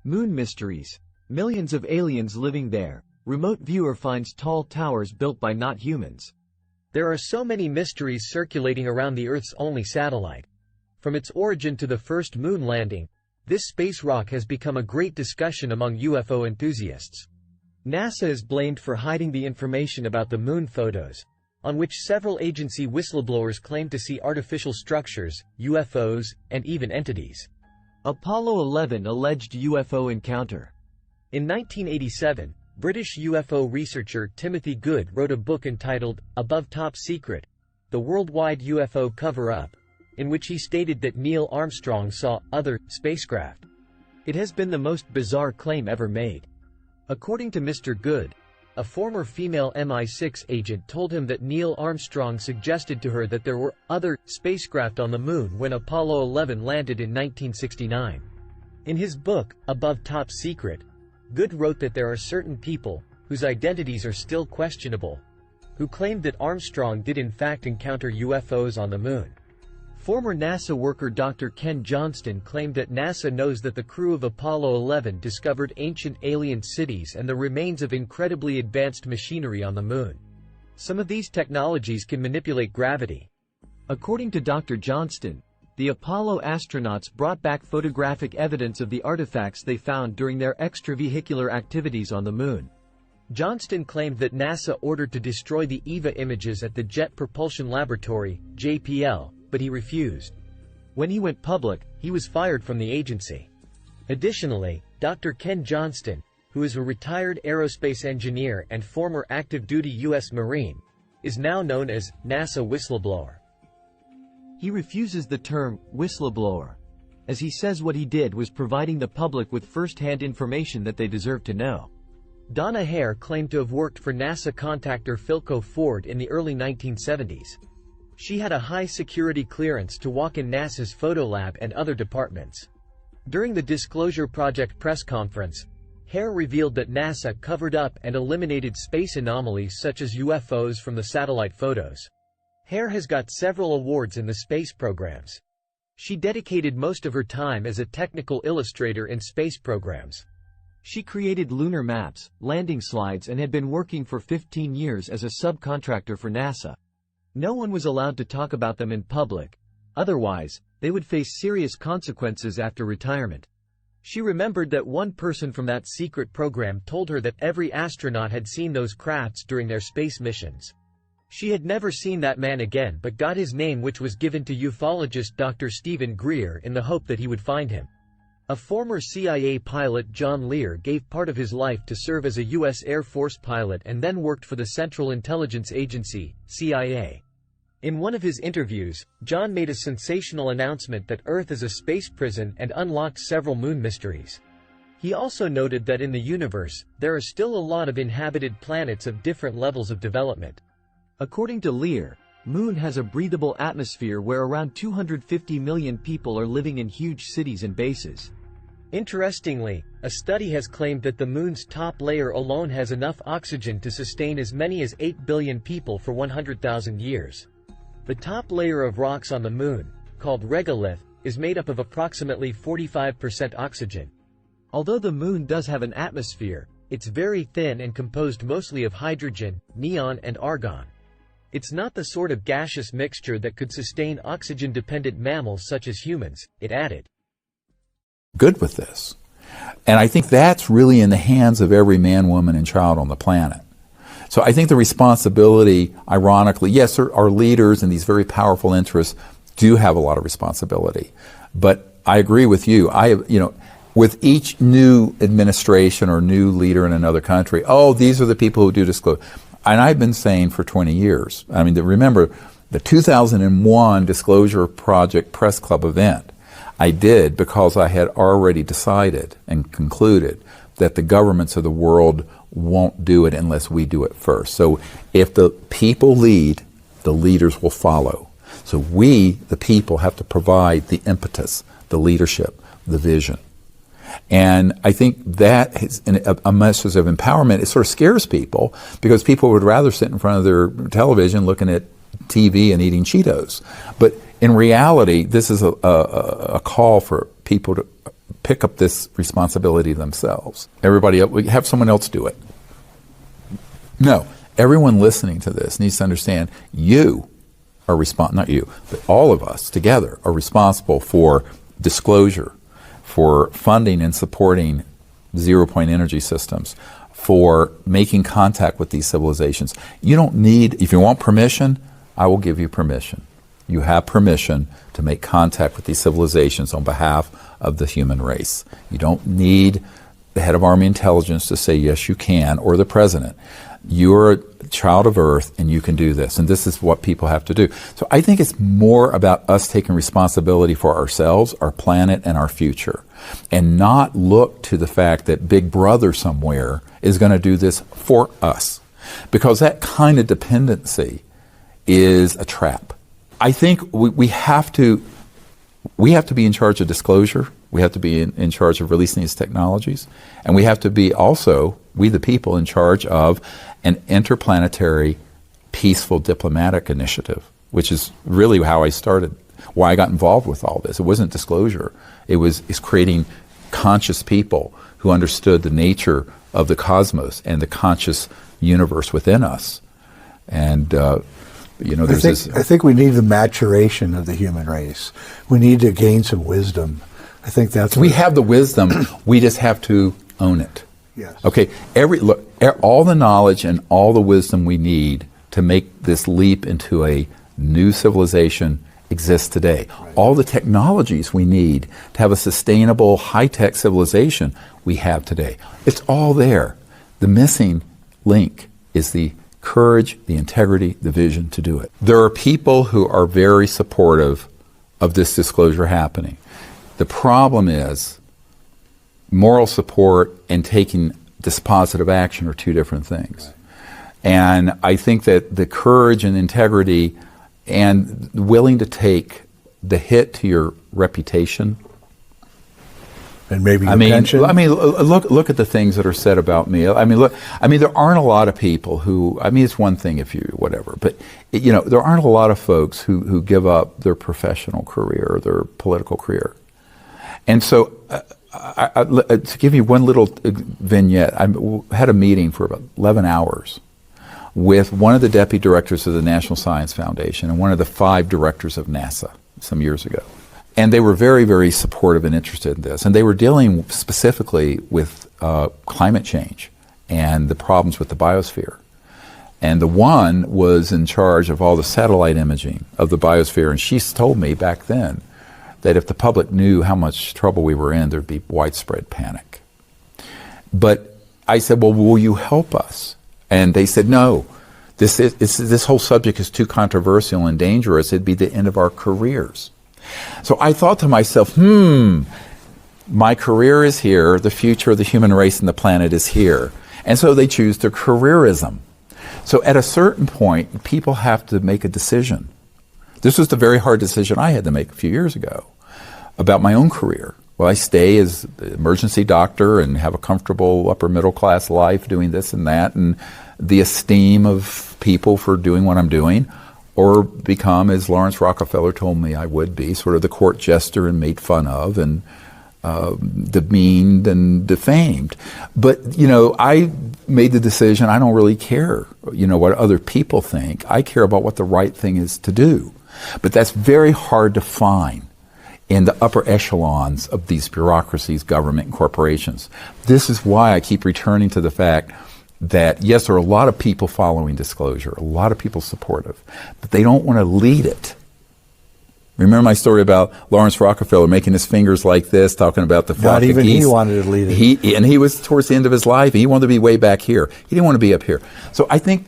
Moon mysteries. Millions of aliens living there. Remote viewer finds tall towers built by not humans. There are so many mysteries circulating around the Earth's only satellite. From its origin to the first moon landing, this space rock has become a great discussion among UFO enthusiasts. NASA is blamed for hiding the information about the moon photos, on which several agency whistleblowers claim to see artificial structures, UFOs, and even entities. Apollo 11 alleged UFO encounter. In 1987, British UFO researcher Timothy Good wrote a book entitled Above Top Secret: The Worldwide UFO Cover-Up, in which he stated that Neil Armstrong saw other spacecraft. It has been the most bizarre claim ever made. According to Mr. Good, a former female MI6 agent told him that Neil Armstrong suggested to her that there were other spacecraft on the moon when Apollo 11 landed in 1969. In his book, Above Top Secret, Good wrote that there are certain people, whose identities are still questionable, who claimed that Armstrong did in fact encounter UFOs on the moon. Former NASA worker Dr. Ken Johnston claimed that NASA knows that the crew of Apollo 11 discovered ancient alien cities and the remains of incredibly advanced machinery on the moon. Some of these technologies can manipulate gravity. According to Dr. Johnston, the Apollo astronauts brought back photographic evidence of the artifacts they found during their extravehicular activities on the moon. Johnston claimed that NASA ordered to destroy the EVA images at the Jet Propulsion Laboratory, JPL, but he refused. When he went public, he was fired from the agency. Additionally, Dr. Ken Johnston, who is a retired aerospace engineer and former active-duty U.S. Marine, is now known as NASA whistleblower. He refuses the term whistleblower, as he says what he did was providing the public with first-hand information that they deserve to know. Donna Hare claimed to have worked for NASA contactor Philco Ford in the early 1970s. She had a high-security clearance to walk in NASA's photo lab and other departments. During the Disclosure Project press conference, Hare revealed that NASA covered up and eliminated space anomalies such as UFOs from the satellite photos. Hare has got several awards in the space programs. She dedicated most of her time as a technical illustrator in space programs. She created lunar maps, landing slides, and had been working for 15 years as a subcontractor for NASA. No one was allowed to talk about them in public. Otherwise, they would face serious consequences after retirement. She remembered that one person from that secret program told her that every astronaut had seen those crafts during their space missions. She had never seen that man again but got his name, which was given to ufologist Dr. Stephen Greer, in the hope that he would find him. A former CIA pilot, John Lear, gave part of his life to serve as a U.S. Air Force pilot and then worked for the Central Intelligence Agency, CIA. In one of his interviews, John made a sensational announcement that Earth is a space prison and unlocked several moon mysteries. He also noted that in the universe, there are still a lot of inhabited planets of different levels of development. According to Lear, Moon has a breathable atmosphere where around 250 million people are living in huge cities and bases. Interestingly, a study has claimed that the Moon's top layer alone has enough oxygen to sustain as many as 8 billion people for 100,000 years. The top layer of rocks on the Moon, called regolith, is made up of approximately 45% oxygen. Although the Moon does have an atmosphere, it's very thin and composed mostly of hydrogen, neon, and argon. It's not the sort of gaseous mixture that could sustain oxygen-dependent mammals such as humans, it added. Good with this. And I think that's really in the hands of every man, woman, and child on the planet. So I think the responsibility, ironically, yes, our leaders and these very powerful interests do have a lot of responsibility. But I agree with you. With each new administration or new leader in another country, these are the people who do disclose. And I've been saying for 20 years, remember the 2001 Disclosure Project Press Club event, I did because I had already decided and concluded that the governments of the world won't do it unless we do it first. So if the people lead, the leaders will follow. So we, the people, have to provide the impetus, the leadership, the vision. And I think that is a message of empowerment. It sort of scares people because people would rather sit in front of their television looking at TV and eating Cheetos. But in reality, this is a call for people to pick up this responsibility themselves. Everybody else, we have someone else do it. No, everyone listening to this needs to understand you are not you, but all of us together are responsible for disclosure, for funding and supporting zero-point energy systems, for making contact with these civilizations. You don't need, if you want permission, I will give you permission. You have permission to make contact with these civilizations on behalf of the human race. You don't need the head of Army Intelligence to say, yes, you can, or the president. You're a child of Earth, and you can do this. And this is what people have to do. So I think it's more about us taking responsibility for ourselves, our planet, and our future, and not look to the fact that Big Brother somewhere is going to do this for us. Because that kind of dependency is a trap. I think we have to be in charge of disclosure. We have to be in charge of releasing these technologies. And we have to be also, we the people, in charge of an interplanetary peaceful diplomatic initiative, which is really how I started, why I got involved with all this. It wasn't disclosure. It's creating conscious people who understood the nature of the cosmos and the conscious universe within us. And I think we need the maturation of the human race. We need to gain some wisdom. I think that's we have the wisdom. We just have to own it. Yes. Okay. All the knowledge and all the wisdom we need to make this leap into a new civilization exists today. Right. All the technologies we need to have a sustainable, high-tech civilization we have today. It's all there. The missing link is the courage, the integrity, the vision to do it. There are people who are very supportive of this disclosure happening. The problem is moral support and taking dispositive action are two different things. Right. And I think that the courage and integrity and willing to take the hit to your reputation and maybe your pension. Look at the things that are said about me. There aren't a lot of people who. It's one thing if you whatever, but there aren't a lot of folks who give up their professional career or their political career. And so, to give you one little vignette, I had a meeting for about 11 hours with one of the deputy directors of the National Science Foundation and one of the 5 directors of NASA some years ago. And they were very, very supportive and interested in this. And they were dealing specifically with climate change and the problems with the biosphere. And the one was in charge of all the satellite imaging of the biosphere. And she told me back then that if the public knew how much trouble we were in, there'd be widespread panic. But I said, well, will you help us? And they said, no, this whole subject is too controversial and dangerous. It'd be the end of our careers. So I thought to myself, my career is here. The future of the human race and the planet is here. And so they choose their careerism. So at a certain point, people have to make a decision. This was the very hard decision I had to make a few years ago about my own career. Will I stay as an emergency doctor and have a comfortable upper middle class life doing this and that and the esteem of people for doing what I'm doing, or become, as Lawrence Rockefeller told me I would be, sort of the court jester and made fun of and demeaned and defamed. But, I made the decision, I don't really care, what other people think. I care about what the right thing is to do. But that's very hard to find in the upper echelons of these bureaucracies, government, and corporations. This is why I keep returning to the fact that, yes, there are a lot of people following disclosure, a lot of people supportive, but they don't want to lead it. Remember my story about Lawrence Rockefeller making his fingers like this, talking about the flock of geese? Not even he wanted to lead it. He was towards the end of his life. He wanted to be way back here. He didn't want to be up here. So I think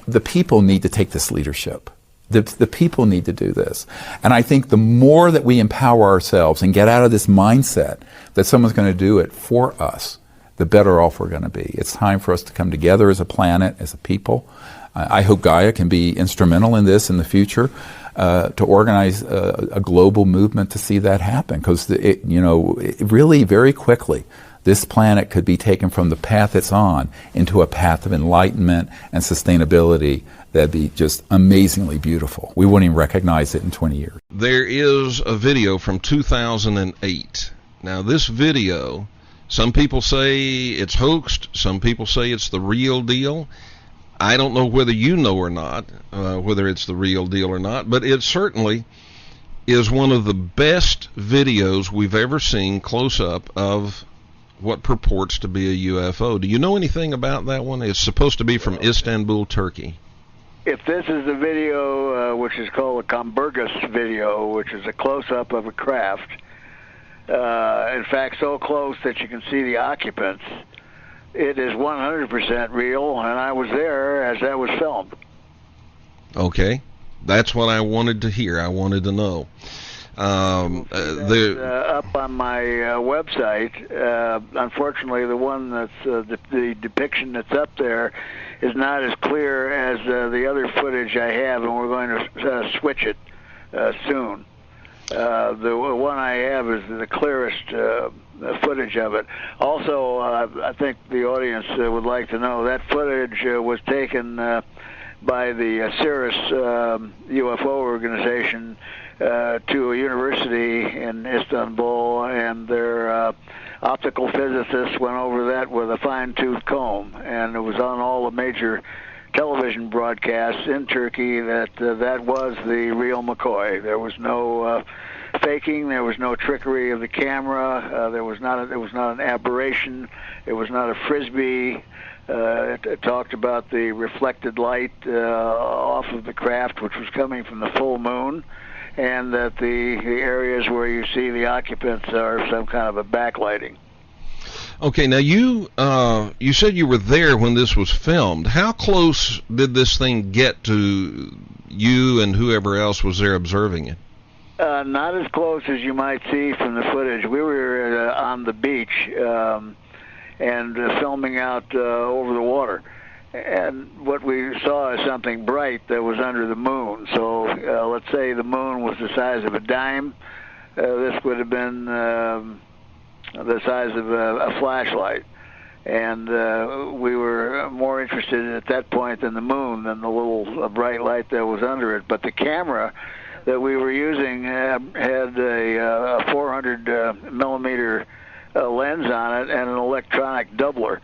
the people need to take this leadership. The people need to do this. And I think the more that we empower ourselves and get out of this mindset that someone's going to do it for us, the better off we're going to be. It's time for us to come together as a planet, as a people. I hope Gaia can be instrumental in this in the future, to organize a global movement to see that happen. Because, really very quickly, this planet could be taken from the path it's on into a path of enlightenment and sustainability that'd be just amazingly beautiful. We wouldn't even recognize it in 20 years. There is a video from 2008. Now, this video, some people say it's hoaxed, some people say it's the real deal. I don't know whether you know or not, whether it's the real deal or not, but it certainly is one of the best videos we've ever seen close up of what purports to be a UFO. Do you know anything about that one? It's supposed to be from Istanbul, Turkey. If this is a video which is called a Comburgos video, which is a close-up of a craft, in fact so close that you can see the occupants, it is 100% real, and I was there as that was filmed. Okay, that's what I wanted to hear. I wanted to know. Up on my website. Unfortunately, the one that's the depiction that's up there is not as clear as the other footage I have, and we're going to switch it soon. The one I have is the clearest footage of it. Also, I think the audience would like to know that footage was taken by the Cirrus UFO organization to a university in Istanbul, and their optical physicists went over that with a fine-tooth comb, and it was on all the major television broadcasts in Turkey that that was the real McCoy. There was no faking. There was no trickery of the camera. There was not an aberration. It was not a frisbee. It talked about the reflected light off of the craft, which was coming from the full moon, and that the areas where you see the occupants are some kind of a backlighting. Okay, now you said you were there when this was filmed. How close did this thing get to you and whoever else was there observing it? Not as close as you might see from the footage. We were on the beach and filming out over the water. And what we saw is something bright that was under the moon. So let's say the moon was the size of a dime. This would have been the size of a flashlight. And we were more interested at that point in the moon than the little bright light that was under it. But the camera that we were using had a 400 millimeter lens on it and an electronic doubler.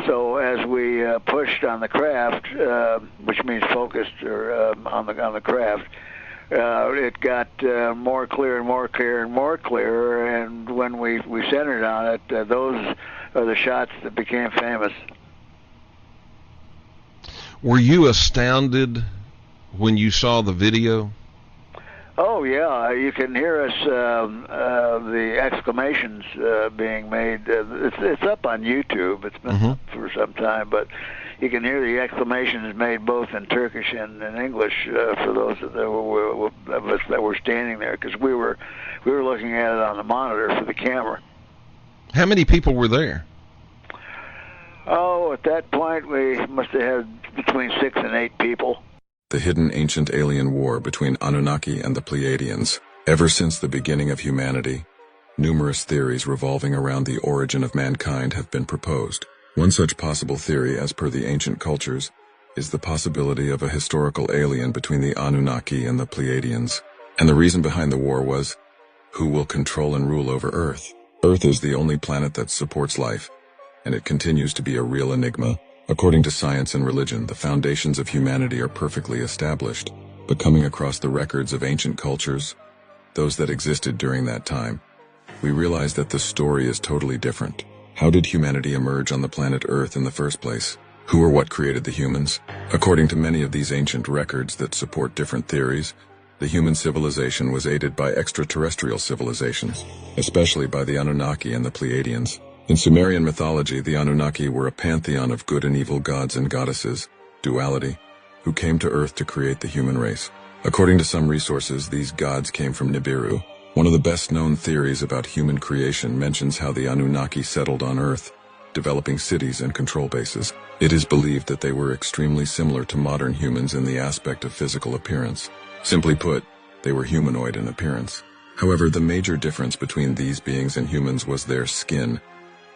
So as we pushed on the craft, which means focused or on the craft, it got more clear and more clear and more clear. And when we centered on it, those are the shots that became famous. Were you astounded when you saw the video? Oh yeah, you can hear us. The exclamations being made. It's up on YouTube. It's been up for some time, but you can hear the exclamations made both in Turkish and in English for those of us that were standing there, because we were looking at it on the monitor for the camera. How many people were there? Oh, at that point we must have had between 6 and 8 people. The hidden ancient alien war between Anunnaki and the Pleiadians. Ever since the beginning of humanity, numerous theories revolving around the origin of mankind have been proposed. One such possible theory, as per the ancient cultures, is the possibility of a historical alien between the Anunnaki and the Pleiadians. And the reason behind the war was, who will control and rule over Earth? Earth is the only planet that supports life, and it continues to be a real enigma. According to science and religion, the foundations of humanity are perfectly established, but coming across the records of ancient cultures, those that existed during that time, we realize that the story is totally different. How did humanity emerge on the planet Earth in the first place? Who or what created the humans? According to many of these ancient records that support different theories, the human civilization was aided by extraterrestrial civilizations, especially by the Anunnaki and the Pleiadians. In Sumerian mythology, the Anunnaki were a pantheon of good and evil gods and goddesses, duality, who came to Earth to create the human race. According to some resources, these gods came from Nibiru. One of the best-known theories about human creation mentions how the Anunnaki settled on Earth, developing cities and control bases. It is believed that they were extremely similar to modern humans in the aspect of physical appearance. Simply put, they were humanoid in appearance. However, the major difference between these beings and humans was their skin,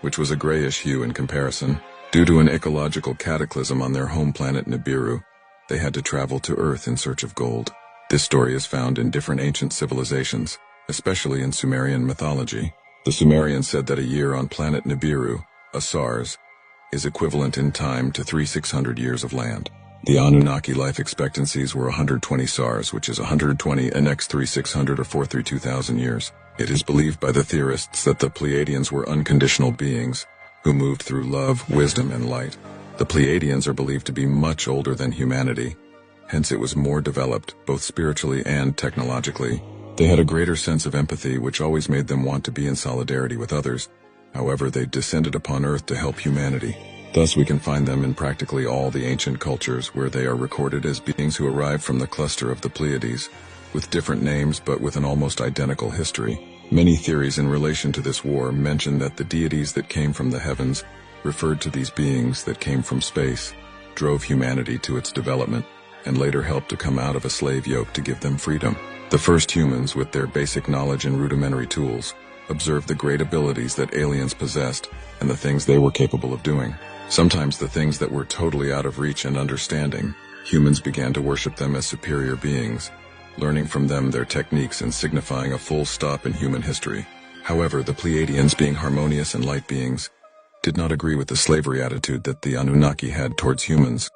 which was a grayish hue in comparison. Due to an ecological cataclysm on their home planet Nibiru, they had to travel to Earth in search of gold. This story is found in different ancient civilizations, especially in Sumerian mythology. The Sumerians said that a year on planet Nibiru, a SARS, is equivalent in time to 3,600 years of land. The Anunnaki life expectancies were 120 SARS, which is 120 NX 3,600 or 432,000 years. It is believed by the theorists that the Pleiadians were unconditional beings who moved through love, wisdom, and light. The Pleiadians are believed to be much older than humanity, hence it was more developed, both spiritually and technologically. They had a greater sense of empathy, which always made them want to be in solidarity with others. However, they descended upon Earth to help humanity. Thus, we can find them in practically all the ancient cultures, where they are recorded as beings who arrived from the cluster of the Pleiades, with different names but with an almost identical history. Many theories in relation to this war mention that the deities that came from the heavens referred to these beings that came from space, drove humanity to its development, and later helped to come out of a slave yoke to give them freedom. The first humans, with their basic knowledge and rudimentary tools, observed the great abilities that aliens possessed and the things they were capable of doing. Sometimes the things that were totally out of reach and understanding, humans began to worship them as superior beings, learning from them their techniques and signifying a full stop in human history. However, the Pleiadians, being harmonious and light beings, did not agree with the slavery attitude that the Anunnaki had towards humans,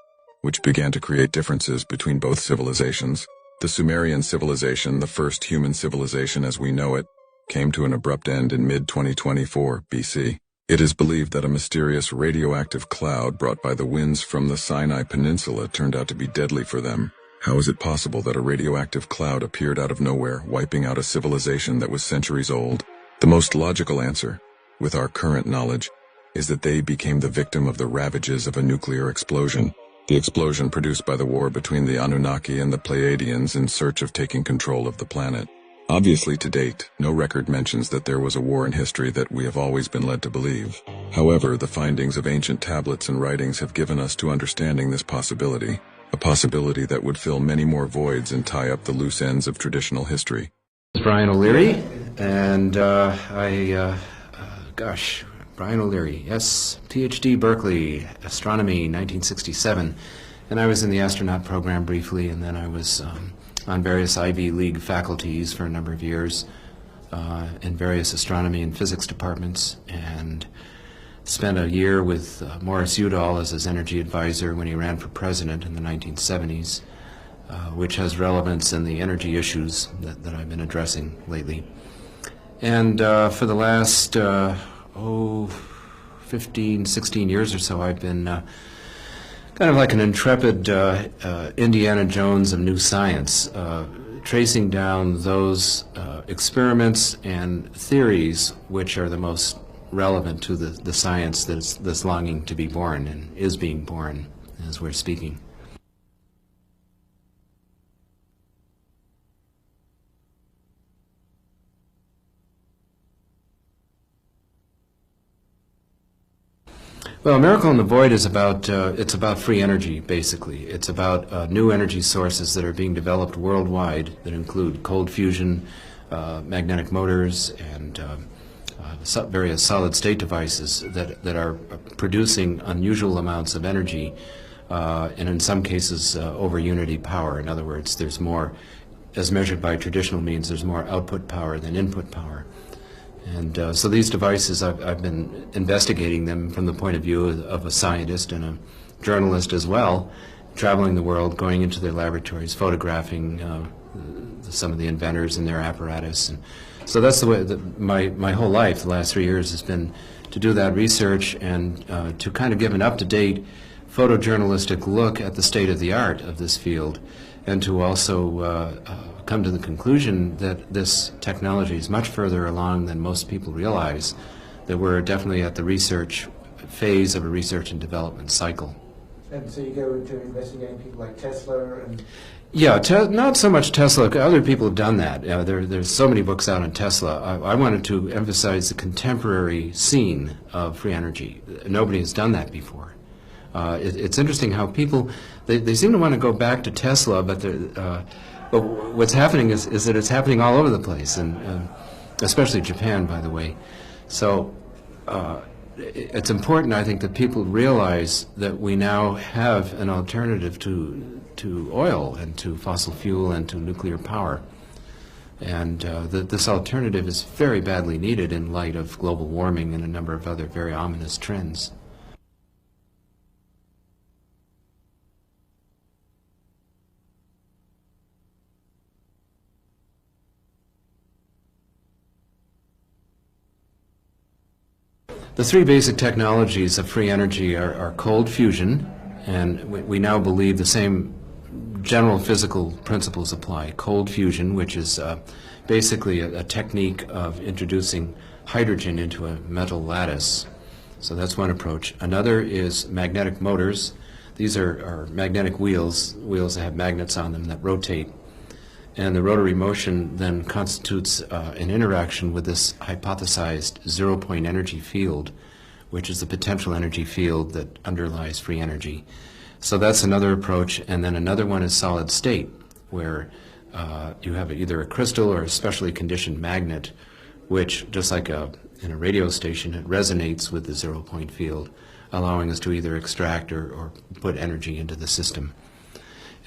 which began to create differences between both civilizations. The Sumerian civilization, the first human civilization as we know it, came to an abrupt end in mid-2024 BC. It is believed that a mysterious radioactive cloud brought by the winds from the Sinai Peninsula turned out to be deadly for them. How is it possible that a radioactive cloud appeared out of nowhere, wiping out a civilization that was centuries old? The most logical answer, with our current knowledge, is that they became the victim of the ravages of a nuclear explosion. The explosion produced by the war between the Anunnaki and the Pleiadians in search of taking control of the planet. Obviously, to date, no record mentions that there was a war in history that we have always been led to believe. However, the findings of ancient tablets and writings have given us to understanding this possibility, a possibility that would fill many more voids and tie up the loose ends of traditional history. This is Brian O'Leary, and Brian O'Leary, yes, PhD, Berkeley, astronomy, 1967, and I was in the astronaut program briefly, and then I was on various Ivy League faculties for a number of years in various astronomy and physics departments, and spent a year with Morris Udall as his energy advisor when he ran for president in the 1970s, which has relevance in the energy issues that I've been addressing lately. And for the last 15, 16 years or so, I've been kind of like an intrepid Indiana Jones of new science, tracing down those experiments and theories which are the most relevant to the science that's longing to be born and is being born as we're speaking. Well, Miracle in the Void is about, it's about free energy, basically. It's about new energy sources that are being developed worldwide that include cold fusion, magnetic motors, and various solid-state devices that are producing unusual amounts of energy, and in some cases over unity power. In other words, there's more, as measured by traditional means, there's more output power than input power. And so these devices, I've been investigating them from the point of view of a scientist and a journalist as well, traveling the world, going into their laboratories, photographing some of the inventors and their apparatus. And so that's the way my whole life, the last 3 years, has been to do that research and to kind of give an up-to-date photojournalistic look at the state of the art of this field, and to also come to the conclusion that this technology is much further along than most people realize, that we're definitely at the research phase of a research and development cycle. And so you go into investigating people like Tesla and... Yeah, not so much Tesla. Other people have done that. There's so many books out on Tesla. I wanted to emphasize the contemporary scene of free energy. Nobody has done that before. It's interesting how people, they seem to want to go back to Tesla, but what's happening is that it's happening all over the place, and especially Japan, by the way. So it's important, I think, that people realize that we now have an alternative to oil and to fossil fuel and to nuclear power. And that this alternative is very badly needed in light of global warming and a number of other very ominous trends. The three basic technologies of free energy are cold fusion, and we now believe the same general physical principles apply. Cold fusion, which is basically a technique of introducing hydrogen into a metal lattice. So that's one approach. Another is magnetic motors. These are magnetic wheels that have magnets on them that rotate. And the rotary motion then constitutes an interaction with this hypothesized zero-point energy field, which is the potential energy field that underlies free energy. So that's another approach. And then another one is solid state, where you have either a crystal or a specially conditioned magnet, which, just like in a radio station, it resonates with the zero-point field, allowing us to either extract or put energy into the system.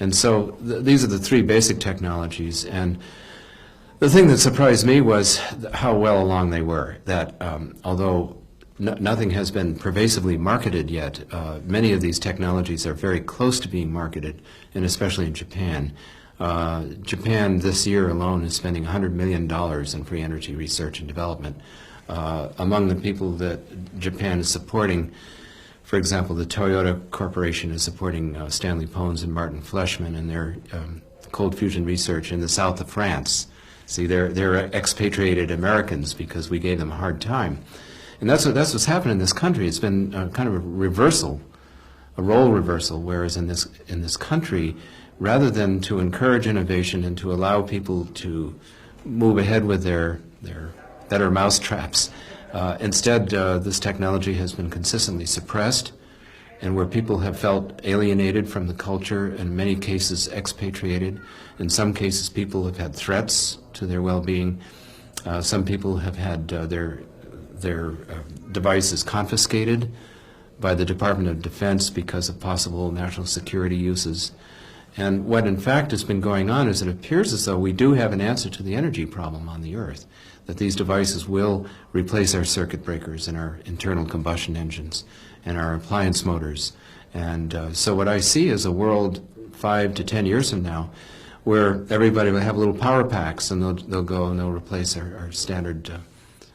And so these are the three basic technologies, and the thing that surprised me was how well along they were, that although nothing has been pervasively marketed yet, many of these technologies are very close to being marketed, and especially in Japan. Japan this year alone is spending $100 million in free energy research and development. Among the people that Japan is supporting, for example, the Toyota Corporation is supporting Stanley Pons and Martin Fleischmann in their cold fusion research in the south of France. See, they're expatriated Americans because we gave them a hard time. And that's what's happened in this country. It's been kind of a reversal, a role reversal, whereas in this country, rather than to encourage innovation and to allow people to move ahead with their better mousetraps, instead, this technology has been consistently suppressed, and where people have felt alienated from the culture, in many cases expatriated. In some cases, people have had threats to their well-being. Some people have had their devices confiscated by the Department of Defense because of possible national security uses. And what in fact has been going on is it appears as though we do have an answer to the energy problem on the Earth, that these devices will replace our circuit breakers and our internal combustion engines and our appliance motors. And so what I see is a world 5 to 10 years from now where everybody will have little power packs, and they'll go and they'll replace our standard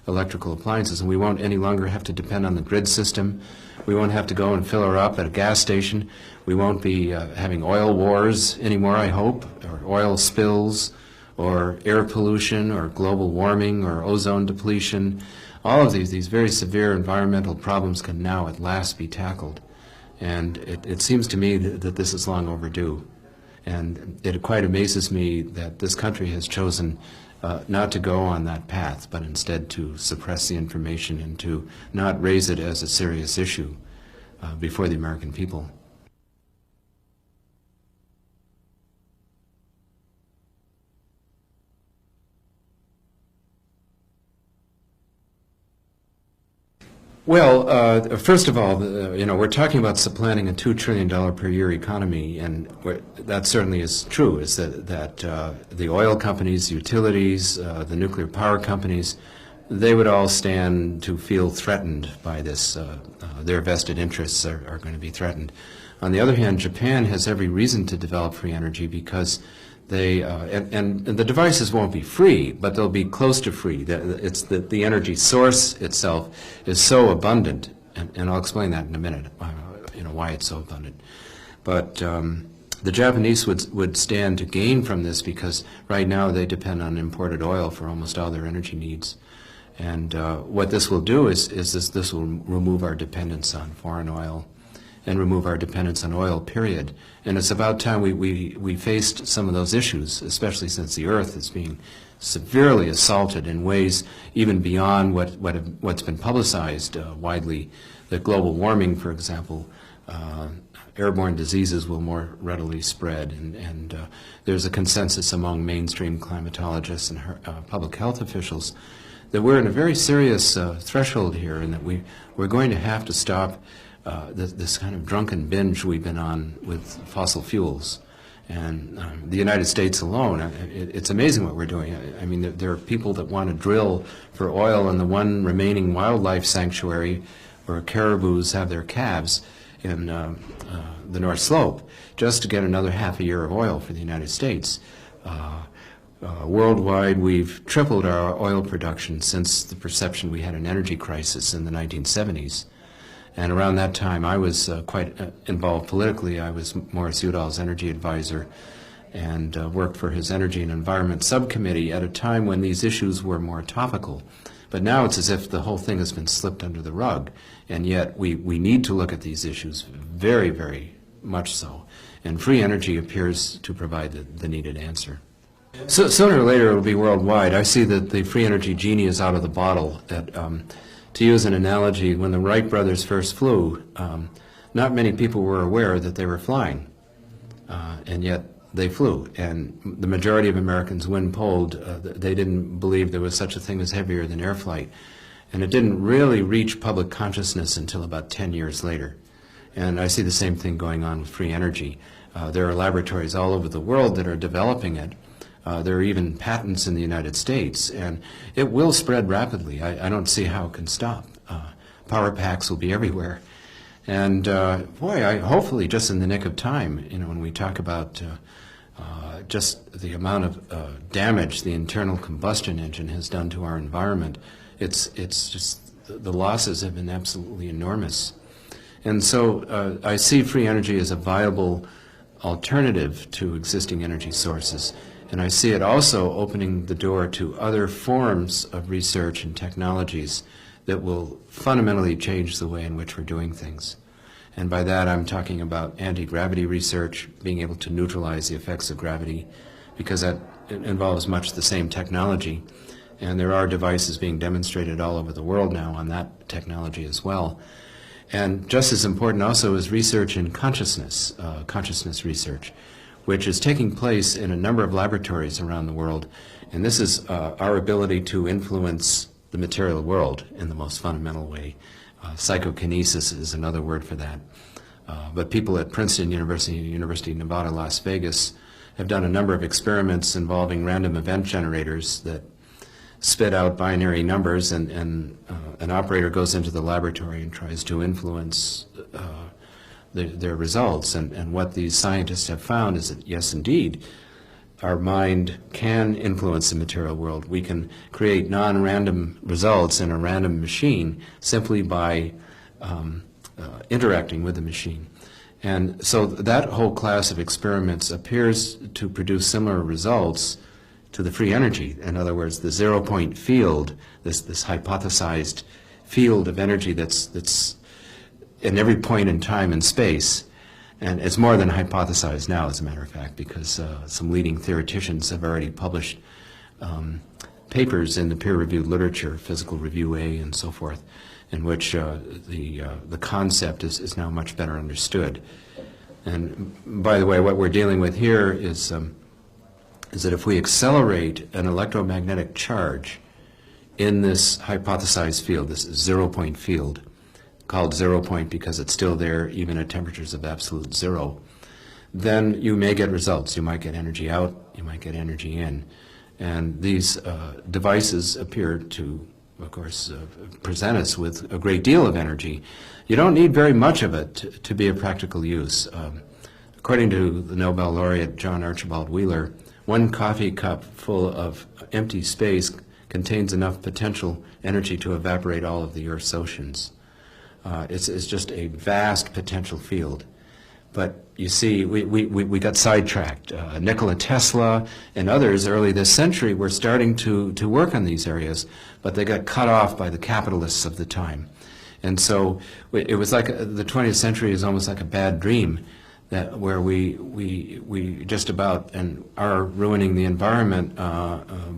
electrical appliances, and we won't any longer have to depend on the grid system. We won't have to go and fill her up at a gas station. We won't be having oil wars anymore, I hope, or oil spills, or air pollution, or global warming, or ozone depletion. All of these very severe environmental problems can now at last be tackled. And it seems to me that this is long overdue. And it quite amazes me that this country has chosen not to go on that path, but instead to suppress the information and to not raise it as a serious issue before the American people. Well, first of all, we're talking about supplanting a $2 trillion per year economy, and that certainly is true, is that the oil companies, utilities, the nuclear power companies, they would all stand to feel threatened by this. Their vested interests are going to be threatened. On the other hand, Japan has every reason to develop free energy because they, and the devices won't be free, but they'll be close to free. It's the energy source itself is so abundant, and I'll explain that in a minute, why it's so abundant. But the Japanese would stand to gain from this because right now they depend on imported oil for almost all their energy needs. And what this will do is this will remove our dependence on foreign oil and remove our dependence on oil, period. And it's about time we faced some of those issues, especially since the Earth is being severely assaulted in ways even beyond what's been publicized widely. That global warming, for example, airborne diseases will more readily spread, and there's a consensus among mainstream climatologists and public health officials that we're in a very serious threshold here, and that we're going to have to stop this kind of drunken binge we've been on with fossil fuels. And the United States alone, it's amazing what we're doing. I mean, there are people that want to drill for oil in the one remaining wildlife sanctuary where caribous have their calves in the North Slope just to get another half a year of oil for the United States. Worldwide, we've tripled our oil production since the perception we had an energy crisis in the 1970s. And around that time, I was quite involved politically. I was Morris Udall's energy advisor and worked for his Energy and Environment Subcommittee at a time when these issues were more topical. But now it's as if the whole thing has been slipped under the rug, and yet we need to look at these issues very, very much so. And free energy appears to provide the needed answer. So sooner or later, it'll be worldwide. I see that the free energy genie is out of the bottle. That to use an analogy, when the Wright brothers first flew, not many people were aware that they were flying, and yet they flew. And the majority of Americans, when polled, they didn't believe there was such a thing as heavier than air flight. And it didn't really reach public consciousness until about 10 years later. And I see the same thing going on with free energy. There are laboratories all over the world that are developing it. There are even patents in the United States, and it will spread rapidly. I don't see how it can stop. Power packs will be everywhere. And hopefully just in the nick of time, when we talk about just the amount of damage the internal combustion engine has done to our environment, it's just the losses have been absolutely enormous. And so I see free energy as a viable alternative to existing energy sources. And I see it also opening the door to other forms of research and technologies that will fundamentally change the way in which we're doing things. And by that I'm talking about anti-gravity research, being able to neutralize the effects of gravity, because that involves much the same technology. And there are devices being demonstrated all over the world now on that technology as well. And just as important also is research in consciousness, consciousness research, which is taking place in a number of laboratories around the world. And this is our ability to influence the material world in the most fundamental way. Psychokinesis is another word for that. But people at Princeton University, University of Nevada, Las Vegas, have done a number of experiments involving random event generators that spit out binary numbers, and an operator goes into the laboratory and tries to influence their results. And what these scientists have found is that, yes, indeed, our mind can influence the material world. We can create non-random results in a random machine simply by interacting with the machine. And so that whole class of experiments appears to produce similar results to the free energy. In other words, the zero-point field, this hypothesized field of energy that's in every point in time and space. And it's more than hypothesized now, as a matter of fact, because some leading theoreticians have already published papers in the peer-reviewed literature, Physical Review A and so forth, in which the concept is now much better understood. And by the way, what we're dealing with here is that if we accelerate an electromagnetic charge in this hypothesized field, this zero-point field, called zero point because it's still there even at temperatures of absolute zero, then you may get results. You might get energy out, you might get energy in. And these devices appear to, of course, present us with a great deal of energy. You don't need very much of it to be of practical use. According to the Nobel laureate John Archibald Wheeler, 1 coffee cup full of empty space contains enough potential energy to evaporate all of the Earth's oceans. It's just a vast potential field. But you see, we got sidetracked. Nikola Tesla and others early this century were starting to work on these areas, but they got cut off by the capitalists of the time. And so it was like the 20th century is almost like a bad dream, that where we just about and are ruining the environment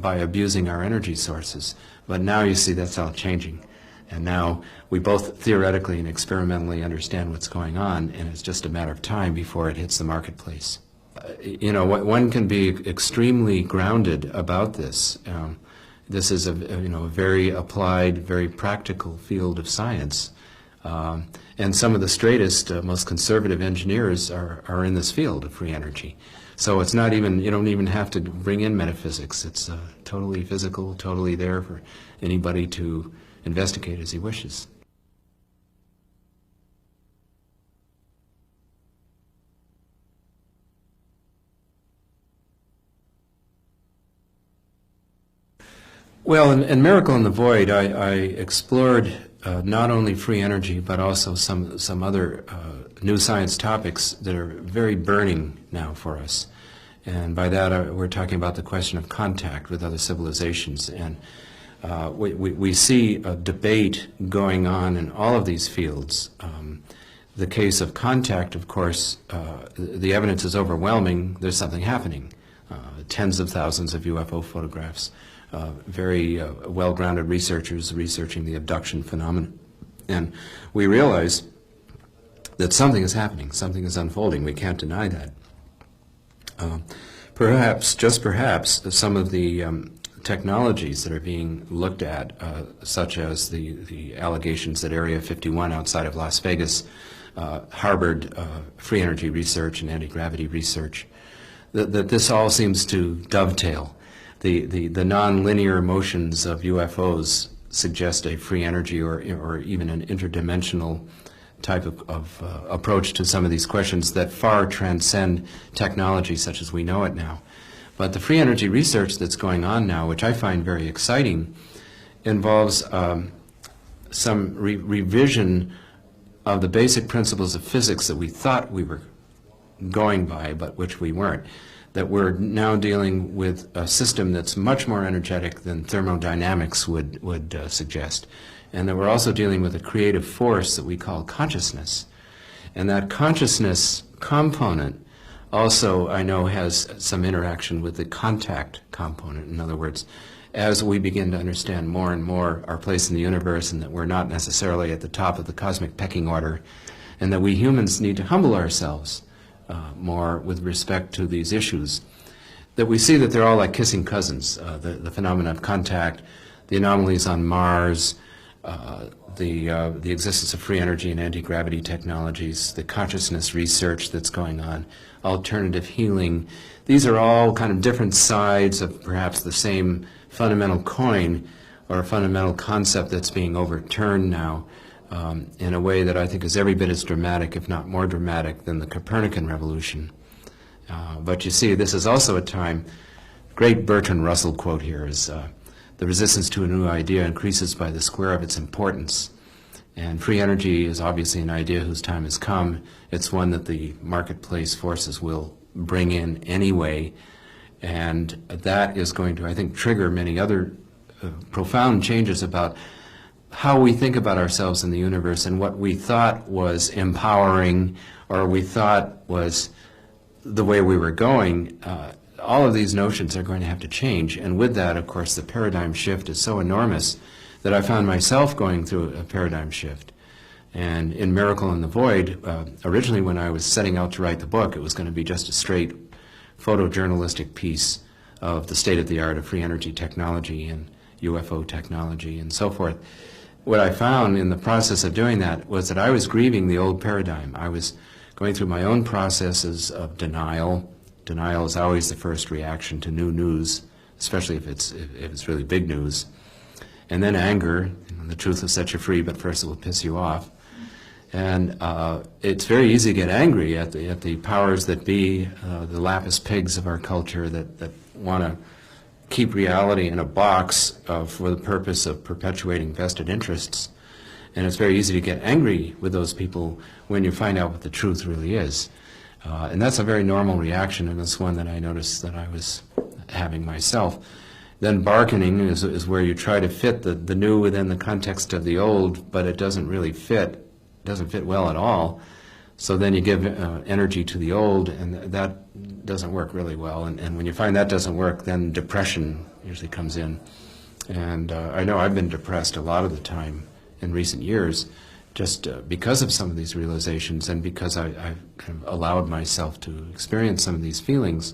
by abusing our energy sources. But now you see that's all changing. And now we both theoretically and experimentally understand what's going on, and it's just a matter of time before it hits the marketplace. You know, one can be extremely grounded about this. This is a very applied, very practical field of science. And some of the straightest, most conservative engineers are in this field of free energy. So it's not even, you don't even have to bring in metaphysics. It's totally physical, totally there for anybody to investigate as he wishes. Well, in Miracle in the Void, I explored not only free energy, but also some other new science topics that are very burning now for us. And by that, we're talking about the question of contact with other civilizations. And we see a debate going on in all of these fields. The case of contact, of course, the evidence is overwhelming. There's something happening. Tens of thousands of UFO photographs. Very well-grounded researchers researching the abduction phenomenon. And we realize that something is happening, something is unfolding. We can't deny that. Perhaps, just perhaps, some of the technologies that are being looked at, such as the allegations that Area 51 outside of Las Vegas harbored free energy research and anti-gravity research, that this all seems to dovetail. The non-linear motions of UFOs suggest a free energy or even an interdimensional type of approach to some of these questions that far transcend technology such as we know it now. But the free energy research that's going on now, which I find very exciting, involves some revision of the basic principles of physics that we thought we were going by, but which we weren't. That we're now dealing with a system that's much more energetic than thermodynamics would suggest. And that we're also dealing with a creative force that we call consciousness. And that consciousness component also, I know, has some interaction with the contact component. In other words, as we begin to understand more and more our place in the universe and that we're not necessarily at the top of the cosmic pecking order, and that we humans need to humble ourselves more with respect to these issues, that we see that they're all like kissing cousins. The phenomena of contact, the anomalies on Mars, the existence of free energy and anti-gravity technologies, the consciousness research that's going on, alternative healing. These are all kind of different sides of perhaps the same fundamental coin or fundamental concept that's being overturned now in a way that I think is every bit as dramatic, if not more dramatic, than the Copernican revolution. But you see, this is also a time, great Bertrand Russell quote here is, the resistance to a new idea increases by the square of its importance. And free energy is obviously an idea whose time has come. It's one that the marketplace forces will bring in anyway. And that is going to, I think, trigger many other profound changes about how we think about ourselves in the universe, and what we thought was empowering or we thought was the way we were going. All of these notions are going to have to change. And with that, of course, the paradigm shift is so enormous that I found myself going through a paradigm shift. And in Miracle in the Void, originally when I was setting out to write the book, it was going to be just a straight photojournalistic piece of the state-of-the-art of free energy technology and UFO technology and so forth. What I found in the process of doing that was that I was grieving the old paradigm. I was going through my own processes of denial. Denial is always the first reaction to new news, especially if it's really big news. And then anger. The truth will set you free, but first it will piss you off. And it's very easy to get angry at the powers that be, the lapis pigs of our culture that want to keep reality in a box for the purpose of perpetuating vested interests. And it's very easy to get angry with those people when you find out what the truth really is. And that's a very normal reaction, and it's one that I noticed that I was having myself. Then bargaining is where you try to fit the new within the context of the old, but it doesn't really fit. It doesn't fit well at all. So then you give energy to the old, and that doesn't work really well. And when you find that doesn't work, then depression usually comes in. And I know I've been depressed a lot of the time in recent years, just because of some of these realizations, and because I've kind of allowed myself to experience some of these feelings.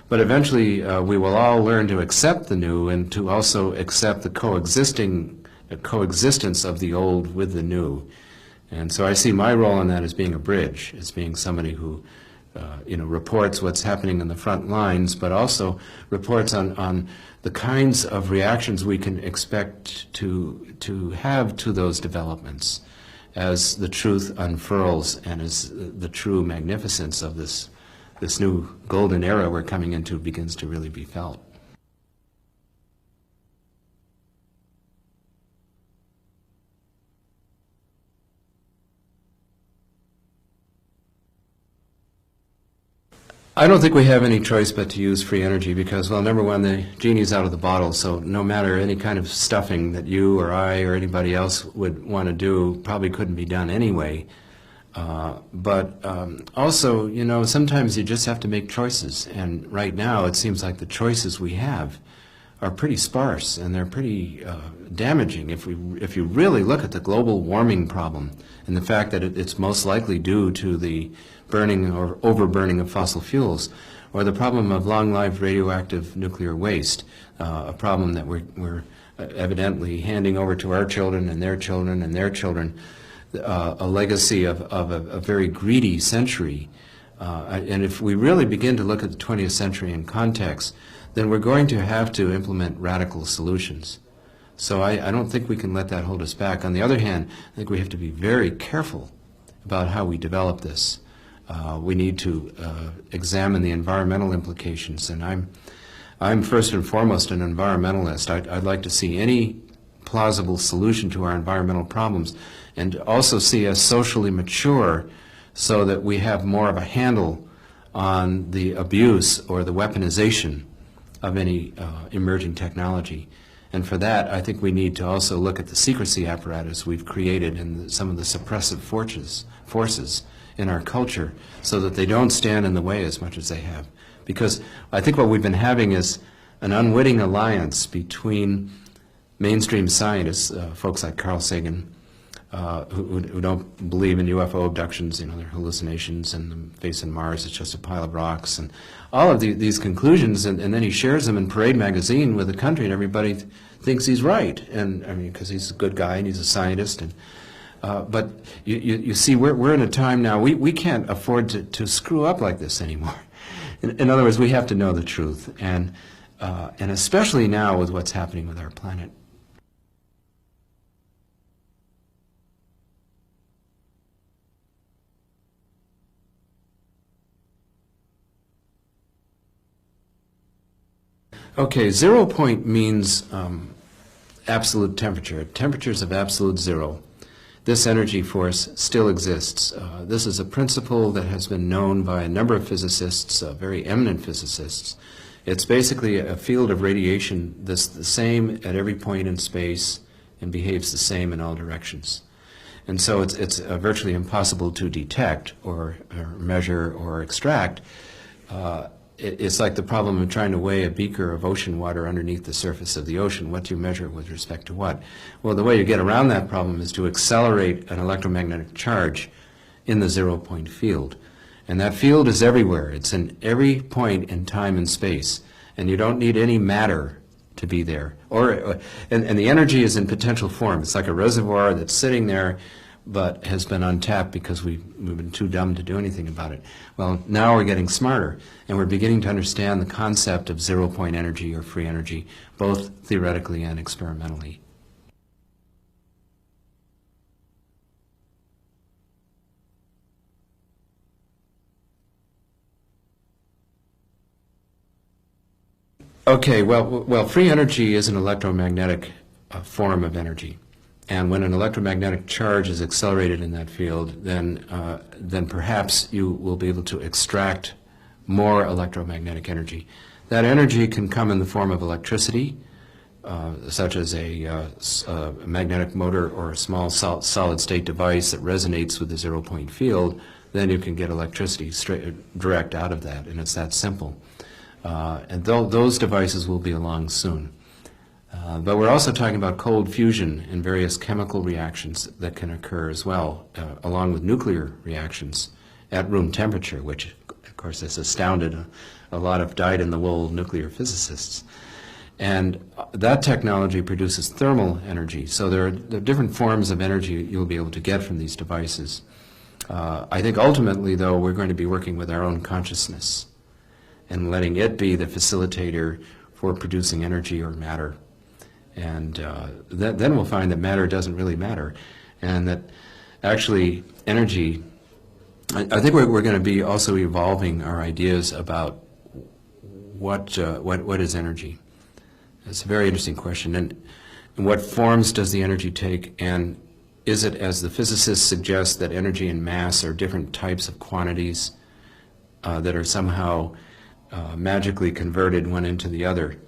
But eventually we will all learn to accept the new, and to also accept the coexistence of the old with the new. And so I see my role in that as being a bridge, as being somebody who reports what's happening in the front lines, but also reports on the kinds of reactions we can expect to have to those developments as the truth unfurls, and as the true magnificence of this new golden era we're coming into begins to really be felt. I don't think we have any choice but to use free energy because, well, number one, the genie's out of the bottle, so no matter any kind of stuffing that you or I or anybody else would want to do probably couldn't be done anyway. But also, sometimes you just have to make choices, and right now it seems like the choices we have are pretty sparse, and they're pretty damaging. If you really look at the global warming problem and the fact that it's most likely due to the burning or overburning of fossil fuels, or the problem of long-lived radioactive nuclear waste, a problem that we're evidently handing over to our children and their children and their children, a legacy of a very greedy century. And if we really begin to look at the 20th century in context, then we're going to have to implement radical solutions. So I don't think we can let that hold us back. On the other hand, I think we have to be very careful about how we develop this. We need to examine the environmental implications, and I'm first and foremost an environmentalist. I'd like to see any plausible solution to our environmental problems, and also see us socially mature so that we have more of a handle on the abuse or the weaponization of any emerging technology. And for that, I think we need to also look at the secrecy apparatus we've created and some of the suppressive forces in our culture so that they don't stand in the way as much as they have. Because I think what we've been having is an unwitting alliance between mainstream scientists, folks like Carl Sagan, who don't believe in UFO abductions, they're hallucinations, and the face in Mars is just a pile of rocks, and all of these conclusions, and then he shares them in Parade magazine with the country, and everybody thinks he's right, and I mean, because he's a good guy and he's a scientist, and but you see, we're in a time now, we can't afford to screw up like this anymore. In other words, we have to know the truth, and especially now with what's happening with our planet. Okay, 0 point means absolute temperature. Temperatures of absolute zero. This energy force still exists. This is a principle that has been known by a number of physicists, very eminent physicists, It's basically a field of radiation that's the same at every point in space and behaves the same in all directions. And so it's virtually impossible to detect or measure or extract. It's like the problem of trying to weigh a beaker of ocean water underneath the surface of the ocean. What do you measure with respect to what? Well, the way you get around that problem is to accelerate an electromagnetic charge in the zero-point field. And that field is everywhere. It's in every point in time and space. And you don't need any matter to be there. And the energy is in potential form. It's like a reservoir that's sitting there but has been untapped because we've been too dumb to do anything about it. Well, now we're getting smarter, and we're beginning to understand the concept of zero-point energy or free energy, both theoretically and experimentally. Okay, well, free energy is an electromagnetic form of energy. And when an electromagnetic charge is accelerated in that field, then perhaps you will be able to extract more electromagnetic energy. That energy can come in the form of electricity, such as a magnetic motor or a small solid-state device that resonates with the zero-point field. Then you can get electricity direct out of that, and it's that simple. And those devices will be along soon. But we're also talking about cold fusion and various chemical reactions that can occur as well, along with nuclear reactions at room temperature, which, of course, has astounded a lot of dyed-in-the-wool nuclear physicists. And that technology produces thermal energy. So there are different forms of energy you'll be able to get from these devices. I think ultimately, though, we're going to be working with our own consciousness and letting it be the facilitator for producing energy or matter. And then we'll find that matter doesn't really matter, and that actually energy, I think we're going to be also evolving our ideas about what is energy. It's a very interesting question. And what forms does the energy take, and is it, as the physicists suggest, that energy and mass are different types of quantities that are somehow magically converted one into the other?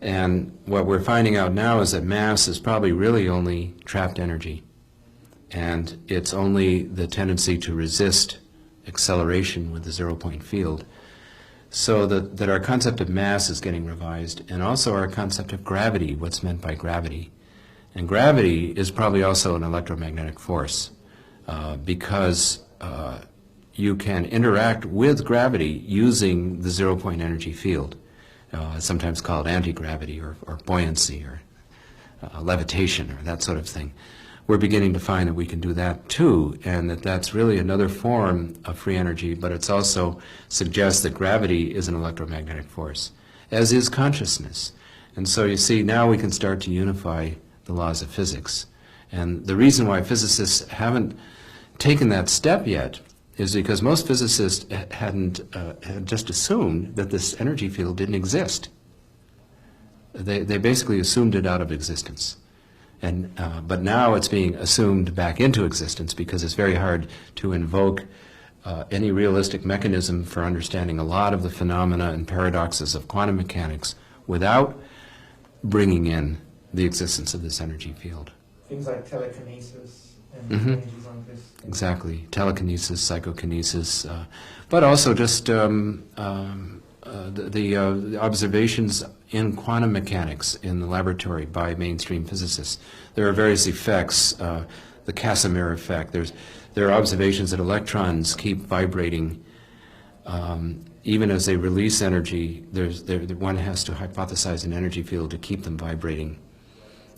And what we're finding out now is that mass is probably really only trapped energy, and it's only the tendency to resist acceleration with the zero-point field. So that our concept of mass is getting revised, and also our concept of gravity, what's meant by gravity. And gravity is probably also an electromagnetic force, because you can interact with gravity using the zero-point energy field. Sometimes called anti-gravity or buoyancy or levitation or that sort of thing. We're beginning to find that we can do that too, and that's really another form of free energy, but it also suggests that gravity is an electromagnetic force, as is consciousness. And so you see, now we can start to unify the laws of physics. And the reason why physicists haven't taken that step yet is because most physicists had just assumed that this energy field didn't exist. They basically assumed it out of existence. And, but now it's being assumed back into existence because it's very hard to invoke any realistic mechanism for understanding a lot of the phenomena and paradoxes of quantum mechanics without bringing in the existence of this energy field. Things like telekinesis and energies like this. Exactly, telekinesis, psychokinesis, but also just the observations in quantum mechanics in the laboratory by mainstream physicists. There are various effects, the Casimir effect. There are observations that electrons keep vibrating even as they release energy. One has to hypothesize an energy field to keep them vibrating,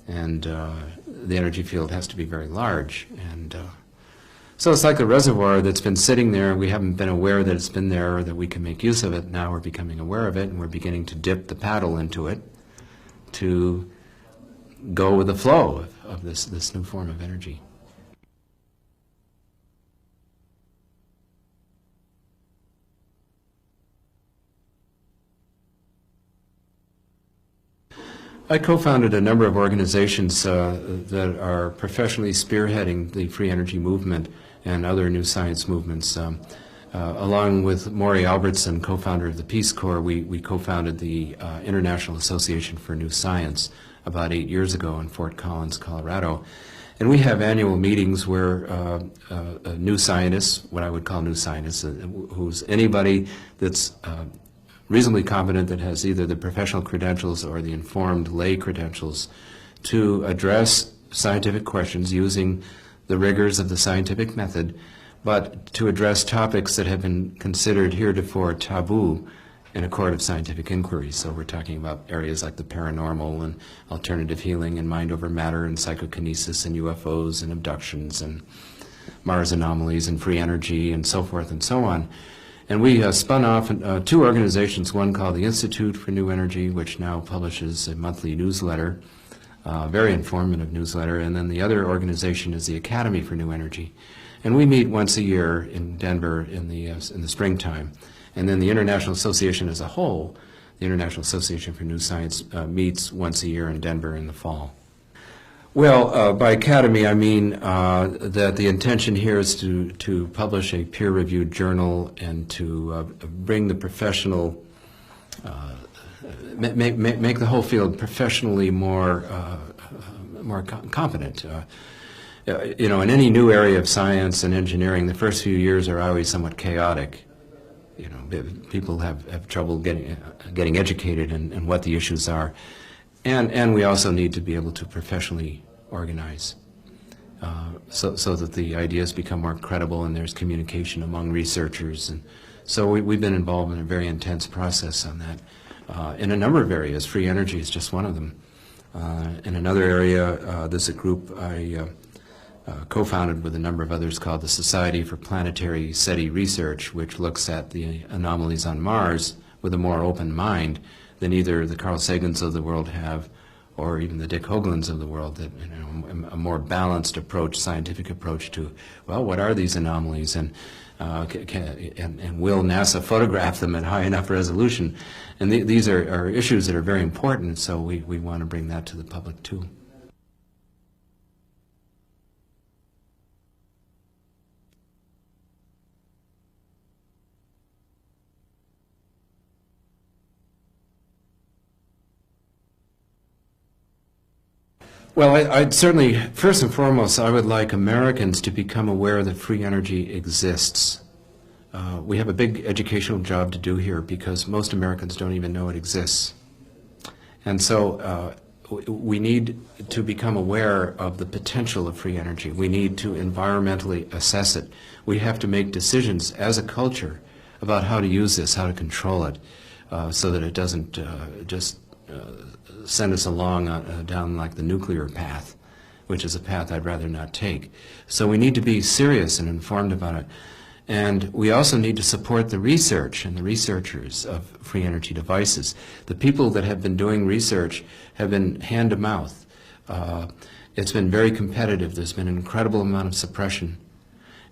and the energy field has to be very large. And so it's like a reservoir that's been sitting there. We haven't been aware that it's been there or that we can make use of it. Now we're becoming aware of it, and we're beginning to dip the paddle into it to go with the flow of this new form of energy. I co-founded a number of organizations that are professionally spearheading the free energy movement and other new science movements. Along with Maury Albertson, co-founder of the Peace Corps, we co-founded the International Association for New Science about 8 years ago in Fort Collins, Colorado. And we have annual meetings where new scientists, what I would call new scientists, who's anybody that's reasonably competent, that has either the professional credentials or the informed lay credentials to address scientific questions using the rigors of the scientific method, but to address topics that have been considered heretofore taboo in a court of scientific inquiry. So we're talking about areas like the paranormal and alternative healing and mind over matter and psychokinesis and UFOs and abductions and Mars anomalies and free energy and so forth and so on. And we spun off two organizations, one called the Institute for New Energy, which now publishes a monthly newsletter, very informative newsletter, and then the other organization is the Academy for New Energy. And we meet once a year in Denver in the springtime. And then the International Association as a whole, the International Association for New Science, meets once a year in Denver in the fall. Well, by academy I mean that the intention here is to publish a peer-reviewed journal and to bring the professional, make the whole field professionally more competent. You know, in any new area of science and engineering, the first few years are always somewhat chaotic. You know, people have trouble getting educated in what the issues are. And we also need to be able to professionally organize so that the ideas become more credible and there's communication among researchers. And so we've been involved in a very intense process on that in a number of areas. Free energy is just one of them. In another area, there's a group I co-founded with a number of others called the Society for Planetary SETI Research, which looks at the anomalies on Mars with a more open mind than either the Carl Sagans of the world have or even the Dick Hoaglands of the world, that, you know, a more balanced approach, scientific approach to, well, what are these anomalies, and will NASA photograph them at high enough resolution? And these are issues that are very important, so we want to bring that to the public too. Well, I'd certainly, first and foremost, I would like Americans to become aware that free energy exists. We have a big educational job to do here because most Americans don't even know it exists. And so we need to become aware of the potential of free energy. We need to environmentally assess it. We have to make decisions as a culture about how to use this, how to control it, so that it doesn't just send us along down like the nuclear path, which is a path I'd rather not take. So we need to be serious and informed about it. And we also need to support the research and the researchers of free energy devices. The people that have been doing research have been hand to mouth. It's been very competitive. There's been an incredible amount of suppression.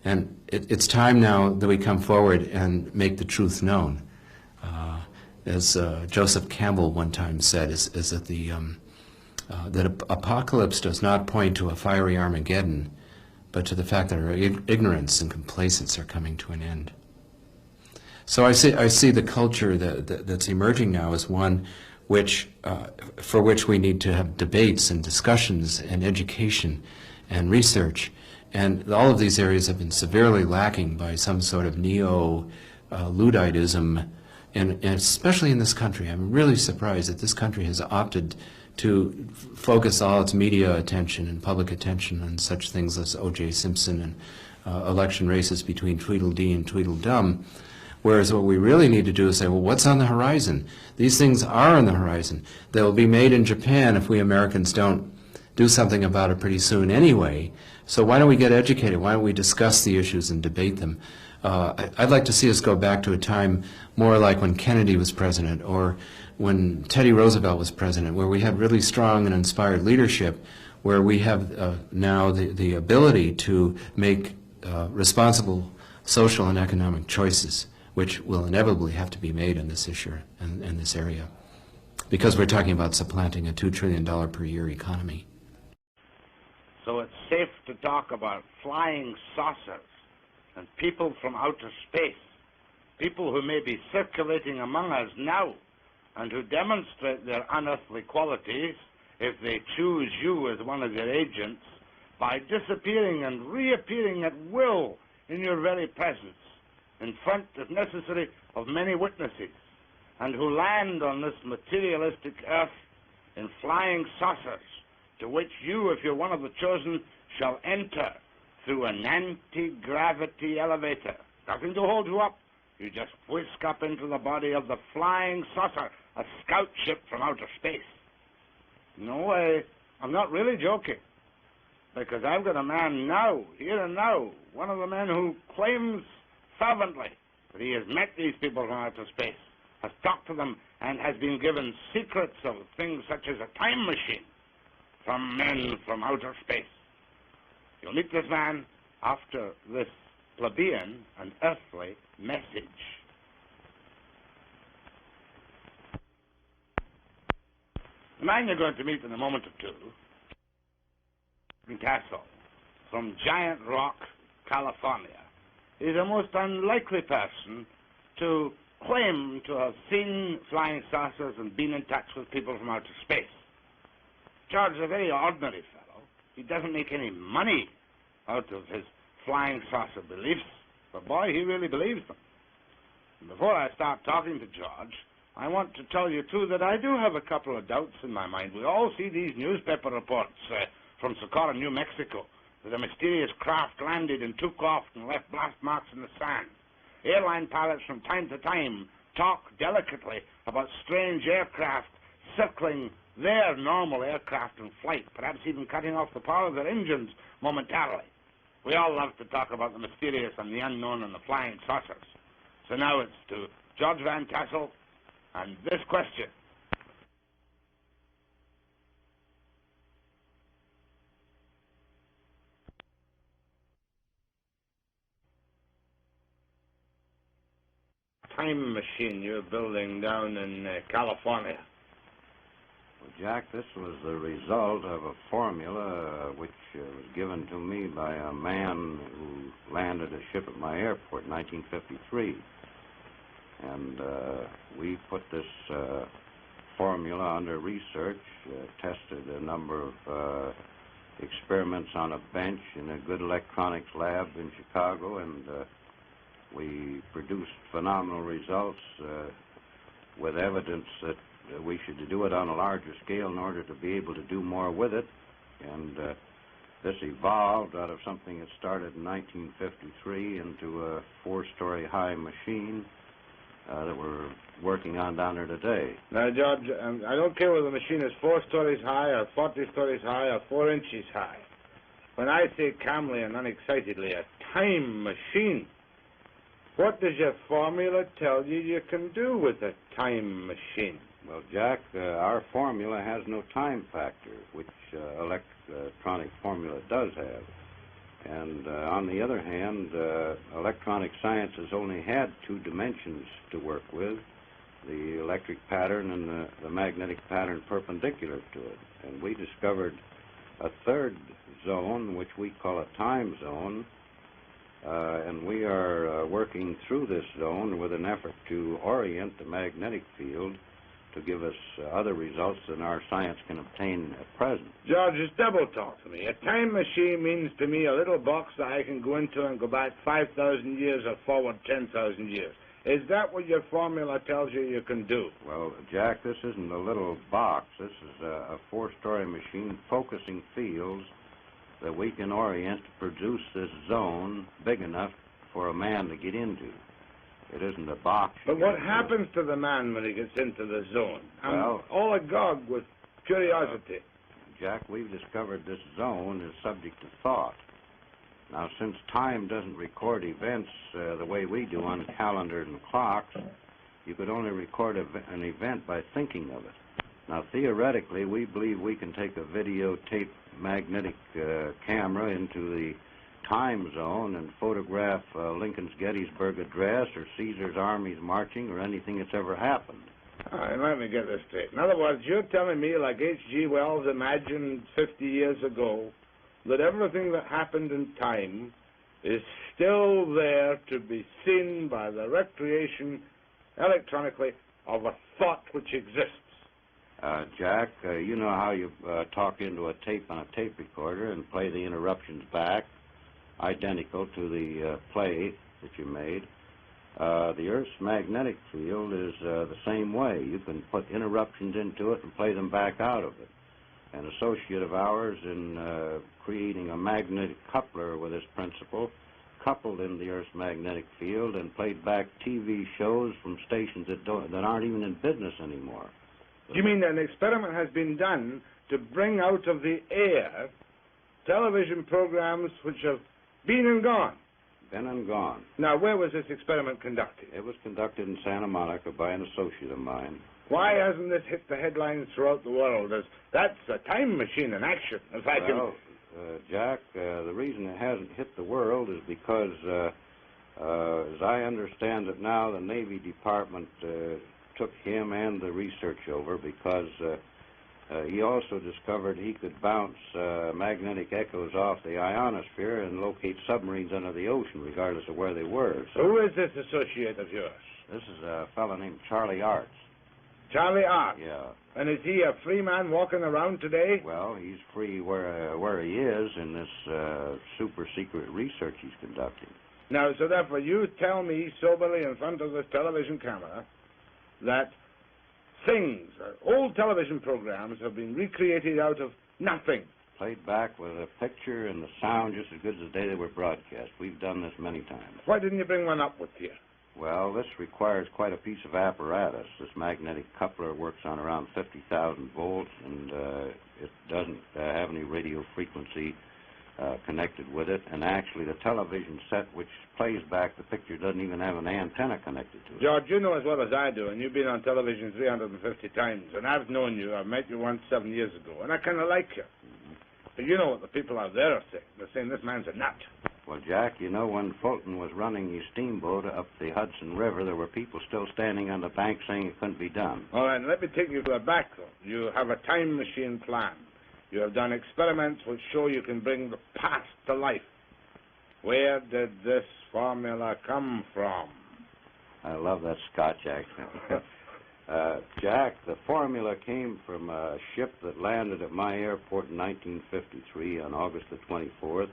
And it's time now that we come forward and make the truth known. As Joseph Campbell one time said, is that that apocalypse does not point to a fiery Armageddon, but to the fact that our ignorance and complacence are coming to an end. So I see the culture that's emerging now as one for which we need to have debates and discussions and education and research. And all of these areas have been severely lacking by some sort of neo-Ludditism. And especially in this country, I'm really surprised that this country has opted to focus all its media attention and public attention on such things as O.J. Simpson and election races between Tweedledee and Tweedledum, whereas what we really need to do is say, well, what's on the horizon? These things are on the horizon. They'll be made in Japan if we Americans don't do something about it pretty soon anyway. So why don't we get educated? Why don't we discuss the issues and debate them? I'd like to see us go back to a time more like when Kennedy was president or when Teddy Roosevelt was president, where we had really strong and inspired leadership, where we have now the ability to make responsible social and economic choices, which will inevitably have to be made in this issue and in this area, because we're talking about supplanting a $2 trillion per year economy. So it's safe to talk about flying saucers and people from outer space people who may be circulating among us now and who demonstrate their unearthly qualities, if they choose you as one of their agents, by disappearing and reappearing at will in your very presence, in front, if necessary, of many witnesses, and who land on this materialistic earth in flying saucers, to which you, if you're one of the chosen, shall enter through an anti-gravity elevator. Nothing to hold you up. You just whisk up into the body of the flying saucer, a scout ship from outer space. No, I'm not really joking, because I've got a man now, here and now, one of the men who claims fervently that he has met these people from outer space, has talked to them, and has been given secrets of things such as a time machine from men from outer space. You'll meet this man after this plebeian and earthly message. The man you're going to meet in a moment or two, Castle, from Giant Rock, California, is a most unlikely person to claim to have seen flying saucers and been in touch with people from outer space. George is a very ordinary fellow. He doesn't make any money out of his flying saucer beliefs, but boy, he really believes them. And before I start talking to George, I want to tell you, too, that I do have a couple of doubts in my mind. We all see these newspaper reports from Socorro, New Mexico, that a mysterious craft landed and took off and left blast marks in the sand. Airline pilots from time to time talk delicately about strange aircraft circling their normal aircraft in flight, perhaps even cutting off the power of their engines momentarily. We all love to talk about the mysterious and the unknown and the flying saucers. So now it's to George Van Tassel and this question. Time machine you're building down in California. Well, Jack, this was the result of a formula which was given to me by a man who landed a ship at my airport in 1953. And we put this formula under research, tested a number of experiments on a bench in a good electronics lab in Chicago, and we produced phenomenal results with evidence that we should do it on a larger scale in order to be able to do more with it. And this evolved out of something that started in 1953 into a 4-story high machine that we're working on down there today. Now, George, I don't care whether the machine is 4 stories high or 40 stories high or 4 inches high. When I say calmly and unexcitedly, a time machine, what does your formula tell you you can do with a time machine? Well, Jack, our formula has no time factor, which electronic formula does have. And on the other hand, electronic science has only had 2 dimensions to work with, the electric pattern and the magnetic pattern perpendicular to it. And we discovered a 3rd zone, which we call a time zone, and we are working through this zone with an effort to orient the magnetic field to give us other results than our science can obtain at present. George, just double talk to me. A time machine means to me a little box that I can go into and go back 5,000 years or forward 10,000 years. Is that what your formula tells you you can do? Well, Jack, this isn't a little box. This is a 4-story machine focusing fields that we can orient to produce this zone big enough for a man to get into. It isn't a box. But what happens to the man when he gets into the zone? Well, I'm all agog with curiosity. Jack, we've discovered this zone is subject to thought. Now, since time doesn't record events the way we do on calendars and clocks, you could only record an event by thinking of it. Now, theoretically, we believe we can take a videotape magnetic camera into the time zone and photograph Lincoln's Gettysburg Address or Caesar's armies marching or anything that's ever happened. All right, let me get this straight. In other words, you're telling me, like H.G. Wells imagined 50 years ago, that everything that happened in time is still there to be seen by the recreation electronically of a thought which exists. Jack, you know how you talk into a tape on a tape recorder and play the interruptions back, identical to the play that you made. The Earth's magnetic field is the same way. You can put interruptions into it and play them back out of it. An associate of ours in creating a magnetic coupler with this principle coupled in the Earth's magnetic field and played back TV shows from stations that aren't even in business anymore. You mean an experiment has been done to bring out of the air television programs which have been and gone? Been and gone. Now, where was this experiment conducted? It was conducted in Santa Monica by an associate of mine. Why hasn't this hit the headlines throughout the world? That's a time machine in action. If I can... Jack, the reason it hasn't hit the world is because, as I understand it now, the Navy Department took him and the research over because he also discovered he could bounce magnetic echoes off the ionosphere and locate submarines under the ocean, regardless of where they were. So, who is this associate of yours? This is a fellow named Charlie Arts. Charlie Arts? Yeah. And is he a free man walking around today? Well, he's free where he is in this super-secret research he's conducting. Now, so therefore, you tell me soberly in front of this television camera that things, old television programs, have been recreated out of nothing. Played back with a picture and the sound just as good as the day they were broadcast. We've done this many times. Why didn't you bring one up with you? Well, this requires quite a piece of apparatus. This magnetic coupler works on around 50,000 volts, and it doesn't have any radio frequency connected with it. And actually, the television set which plays back the picture doesn't even have an antenna connected to it. George, you know as well as I do, and you've been on television 350 times, and I've known you. I met you once 7 years ago, and I kind of like you. But you know what the people out there are saying. They're saying this man's a nut. Well, Jack, you know, when Fulton was running his steamboat up the Hudson River, there were people still standing on the bank saying it couldn't be done. All right, let me take you back, though. You have a time machine plan. You have done experiments which show you can bring the past to life. Where did this formula come from? I love that Scotch accent. Jack, the formula came from a ship that landed at my airport in 1953 on August the 24th.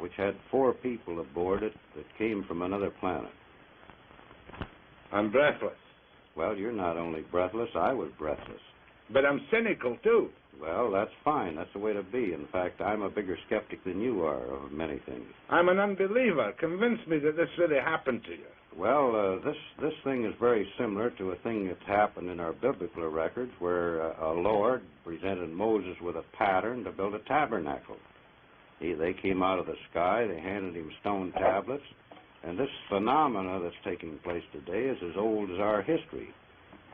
Which had 4 people aboard it that came from another planet. I'm breathless. Well, you're not only breathless, I was breathless. But I'm cynical, too. Well, that's fine. That's the way to be. In fact, I'm a bigger skeptic than you are of many things. I'm an unbeliever. Convince me that this really happened to you. Well, this thing is very similar to a thing that's happened in our biblical records where a Lord presented Moses with a pattern to build a tabernacle. They came out of the sky, they handed him stone tablets, and this phenomena that's taking place today is as old as our history,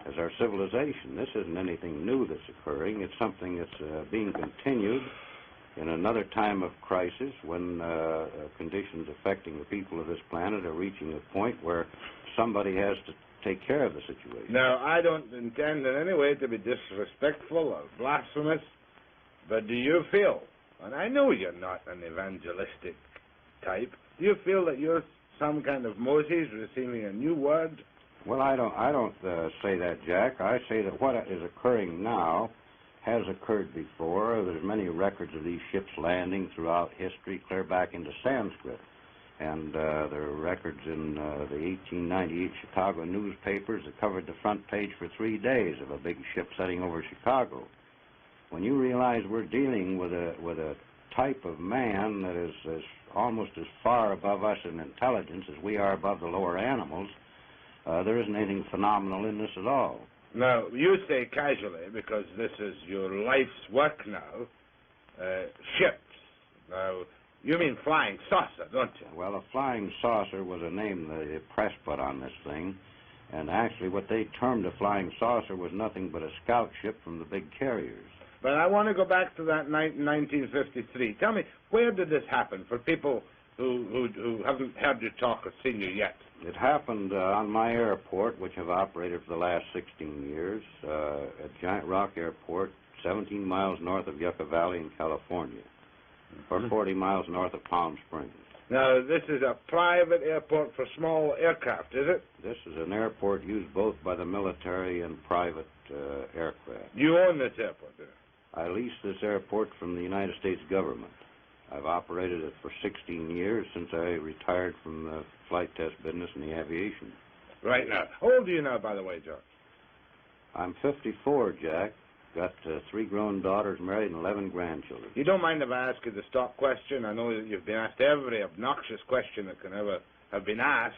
as our civilization. This isn't anything new that's occurring. It's something that's being continued in another time of crisis when conditions affecting the people of this planet are reaching a point where somebody has to take care of the situation. Now, I don't intend in any way to be disrespectful or blasphemous, but do you feel, and I know you're not an evangelistic type, do you feel that you're some kind of Moses receiving a new word? Well, I don't say that, Jack. I say that what is occurring now has occurred before. There's many records of these ships landing throughout history, clear back into Sanskrit. And there are records in the 1898 Chicago newspapers that covered the front page for 3 days of a big ship setting over Chicago. When you realize we're dealing with a type of man that is almost as far above us in intelligence as we are above the lower animals, there isn't anything phenomenal in this at all. Now, you say casually, because this is your life's work now, ships. Now, you mean flying saucer, don't you? Well, a flying saucer was a name the press put on this thing. And actually what they termed a flying saucer was nothing but a scout ship from the big carriers. But I want to go back to that 1953. Tell me, where did this happen for people who haven't heard you talk or seen you yet? It happened on my airport, which I've operated for the last 16 years, at Giant Rock Airport, 17 miles north of Yucca Valley in California, or 40 miles north of Palm Springs. Now, this is a private airport for small aircraft, is it? This is an airport used both by the military and private aircraft. You own this airport, do you? I leased this airport from the United States government. I've operated it for 16 years since I retired from the flight test business in the aviation. Right now. How old are you now, by the way, George? I'm 54, Jack. Got 3 grown daughters, married, and 11 grandchildren. You don't mind if I ask you the stock question? I know that you've been asked every obnoxious question that can ever have been asked.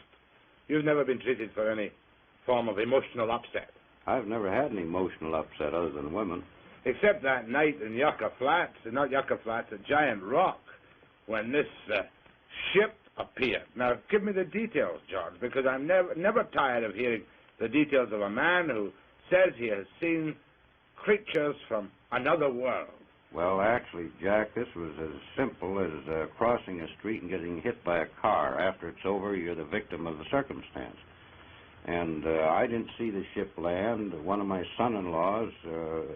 You've never been treated for any form of emotional upset. I've never had an emotional upset other than women. Except that night in Yucca Flats, not Yucca Flats, at Giant Rock, when this ship appeared. Now, give me the details, George, because I'm never tired of hearing the details of a man who says he has seen creatures from another world. Well, actually, Jack, this was as simple as crossing a street and getting hit by a car. After it's over, you're the victim of the circumstance. And I didn't see the ship land. One of my son-in-laws,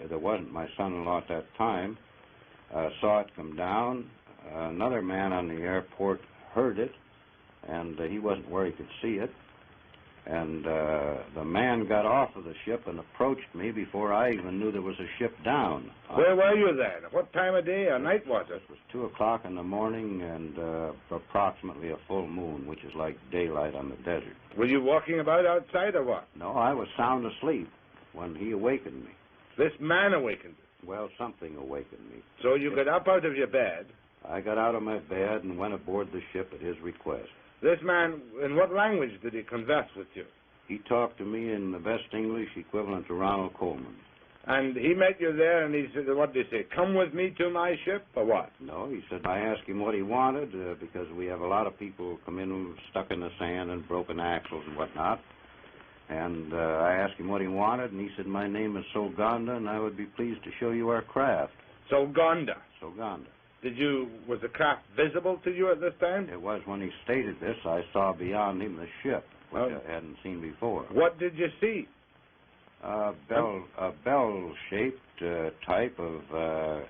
that wasn't my son-in-law at that time, saw it come down. Another man on the airport heard it, and he wasn't where he could see it. And the man got off of the ship and approached me before I even knew there was a ship down. Where were you then? What time of day or night was it? It was 2 o'clock in the morning and approximately a full moon, which is like daylight on the desert. Were you walking about outside or what? No, I was sound asleep when he awakened me. This man awakened you? Well, something awakened me. So you got up out of your bed? I got out of my bed and went aboard the ship at his request. This man, in what language did he converse with you? He talked to me in the best English equivalent to Ronald Coleman. And he met you there and he said, what did he say, come with me to my ship, or what? No, he said, I asked him what he wanted, because we have a lot of people come in stuck in the sand and broken axles and whatnot. And I asked him what he wanted, and he said, my name is Solganda, and I would be pleased to show you our craft. Solganda? Solganda. Was the craft visible to you at this time? It was. When he stated this, I saw beyond him the ship, which I hadn't seen before. What did you see? A bell-shaped type of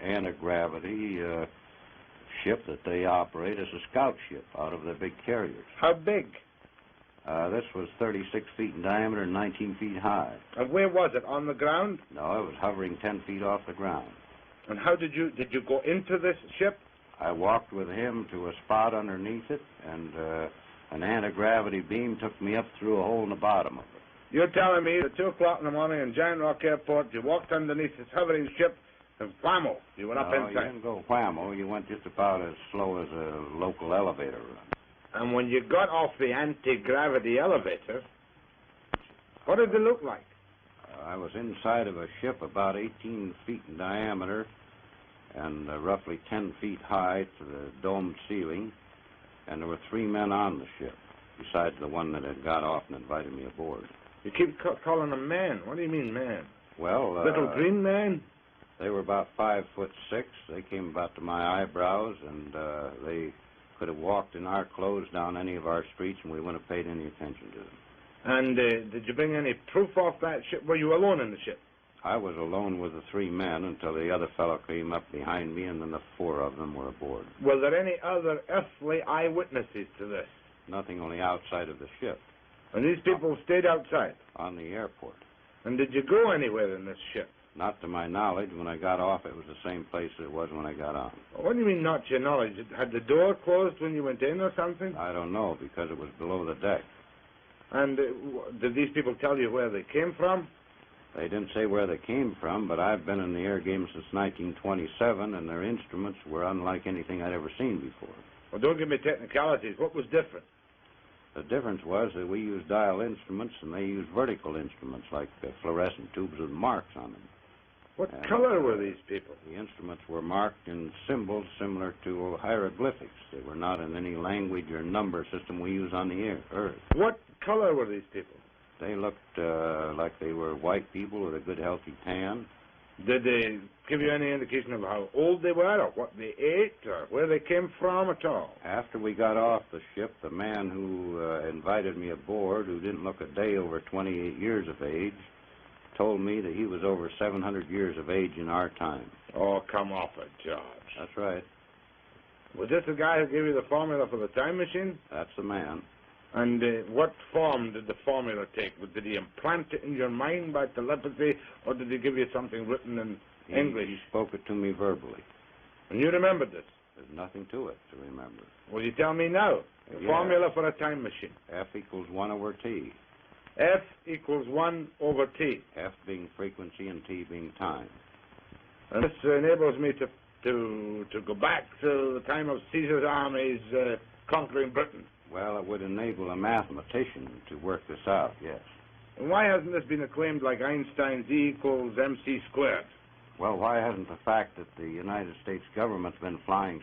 anti-gravity ship that they operate as a scout ship out of their big carriers. How big? This was 36 feet in diameter and 19 feet high. And where was it, on the ground? No, it was hovering 10 feet off the ground. And how did you go into this ship? I walked with him to a spot underneath it, and an anti-gravity beam took me up through a hole in the bottom of it. You're telling me at 2 o'clock in the morning in Giant Rock Airport, you walked underneath this hovering ship, and whammo, you went up inside. No, you didn't go whammo. You went just about as slow as a local elevator run. And when you got off the anti-gravity elevator, what did it look like? I was inside of a ship about 18 feet in diameter and roughly 10 feet high to the domed ceiling, and there were 3 men on the ship, besides the one that had got off and invited me aboard. You keep calling them man. What do you mean, man? Well, Little green man? They were about 5'6". They came about to my eyebrows, and they could have walked in our clothes down any of our streets, and we wouldn't have paid any attention to them. And did you bring any proof off that ship? Were you alone in the ship? I was alone with the 3 men until the other fellow came up behind me, and then the 4 of them were aboard. Were there any other earthly eyewitnesses to this? Nothing, only outside of the ship. And these people stayed outside? On the airport. And did you go anywhere in this ship? Not to my knowledge. When I got off, it was the same place it was when I got on. What do you mean, not to your knowledge? Had the door closed when you went in or something? I don't know, because it was below the deck. And did these people tell you where they came from? They didn't say where they came from, but I've been in the air game since 1927, and their instruments were unlike anything I'd ever seen before. Well, don't give me technicalities. What was different? The difference was that we used dial instruments, and they used vertical instruments, like fluorescent tubes with marks on them. What color were these people? The instruments were marked in symbols similar to hieroglyphics. They were not in any language or number system we use on the earth. What color were these people? They looked like they were white people with a good, healthy tan. Did they give you any indication of how old they were, or what they ate, or where they came from at all? After we got off the ship, the man who invited me aboard, who didn't look a day over 28 years of age, told me that he was over 700 years of age in our time. Oh, come off it, George. That's right. Was this the guy who gave you the formula for the time machine? That's the man. And what form did the formula take? Did he implant it in your mind by telepathy, or did he give you something written in English? He spoke it to me verbally. And you remembered this? There's nothing to it to remember. Well, you tell me now. The formula for a time machine. F equals 1 over T. F equals 1 over T. F being frequency and T being time. And this enables me to go back to the time of Caesar's armies conquering Britain. Well, it would enable a mathematician to work this out, yes. And why hasn't this been acclaimed like Einstein's E equals mc squared? Well, why hasn't the fact that the United States government's been flying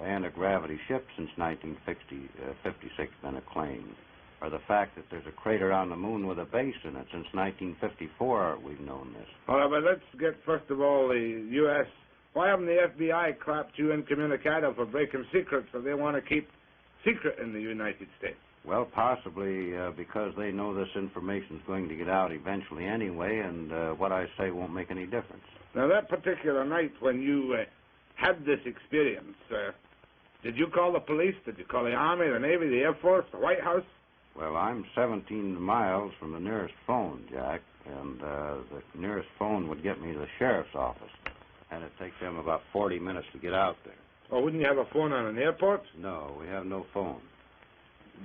anti-gravity ships since 1956 been acclaimed? Or the fact that there's a crater on the moon with a base in it since 1954, we've known this. All right, but let's get, first of all, the U.S. Why haven't the FBI clapped you incommunicado for breaking secrets that they want to keep secret in the United States? Well, possibly because they know this information's going to get out eventually anyway, and what I say won't make any difference. Now, that particular night when you had this experience, did you call the police? Did you call the Army, the Navy, the Air Force, the White House? Well, I'm 17 miles from the nearest phone, Jack, and the nearest phone would get me to the sheriff's office, and it'd take them about 40 minutes to get out there. Oh, wouldn't you have a phone on an airport? No, we have no phone.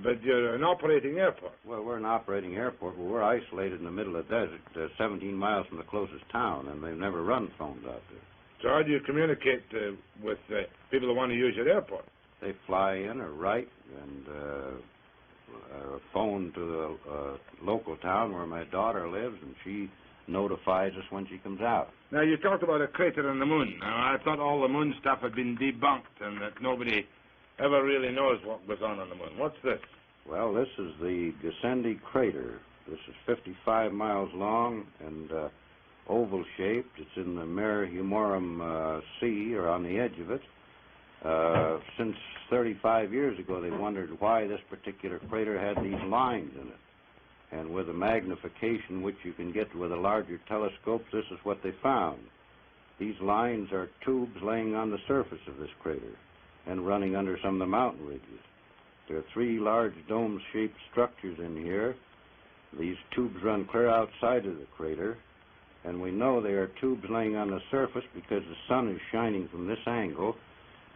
But you're an operating airport. Well, we're an operating airport, but we're isolated in the middle of the desert, 17 miles from the closest town, and they've never run phones out there. So how do you communicate with people who want to use your airport? They fly in or write and phone to the local town where my daughter lives, and she notifies us when she comes out. Now, you talked about a crater on the moon. Now, I thought all the moon stuff had been debunked and that nobody ever really knows what goes on the moon. What's this? Well, this is the Gassendi crater. This is 55 miles long and oval-shaped. It's in the Mare Humorum Sea, or on the edge of it. Since 35 years ago, they wondered why this particular crater had these lines in it. And with the magnification which you can get with a larger telescope, this is what they found. These lines are tubes laying on the surface of this crater and running under some of the mountain ridges. There are 3 large dome-shaped structures in here. These tubes run clear outside of the crater, and we know they are tubes laying on the surface because the sun is shining from this angle,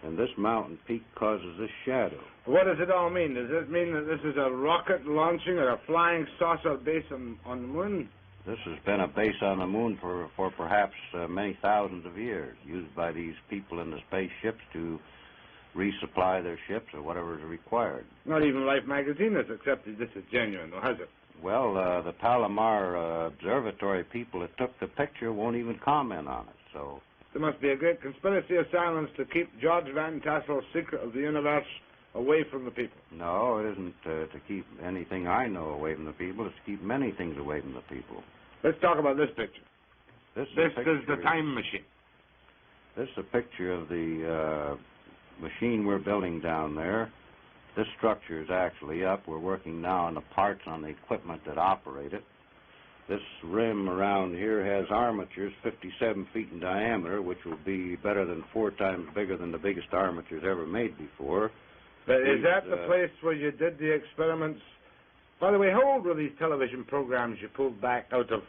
and this mountain peak causes this shadow. What does it all mean? Does it mean that this is a rocket launching or a flying saucer base on the moon? This has been a base on the moon for perhaps many thousands of years, used by these people in the spaceships to resupply their ships or whatever is required. Not even Life magazine has accepted this as genuine, or has it? Well, the Palomar Observatory people that took the picture won't even comment on it, so... There must be a great conspiracy of silence to keep George Van Tassel's secret of the universe away from the people. No, it isn't to keep anything I know away from the people. It's to keep many things away from the people. Let's talk about this picture. This is the time machine. This is a picture of the machine we're building down there. This structure is actually up. We're working now on the parts on the equipment that operate it. This rim around here has armatures 57 feet in diameter, which will be better than 4 times bigger than the biggest armatures ever made before. But is that the place where you did the experiments? By the way, how old were these television programs you pulled back out of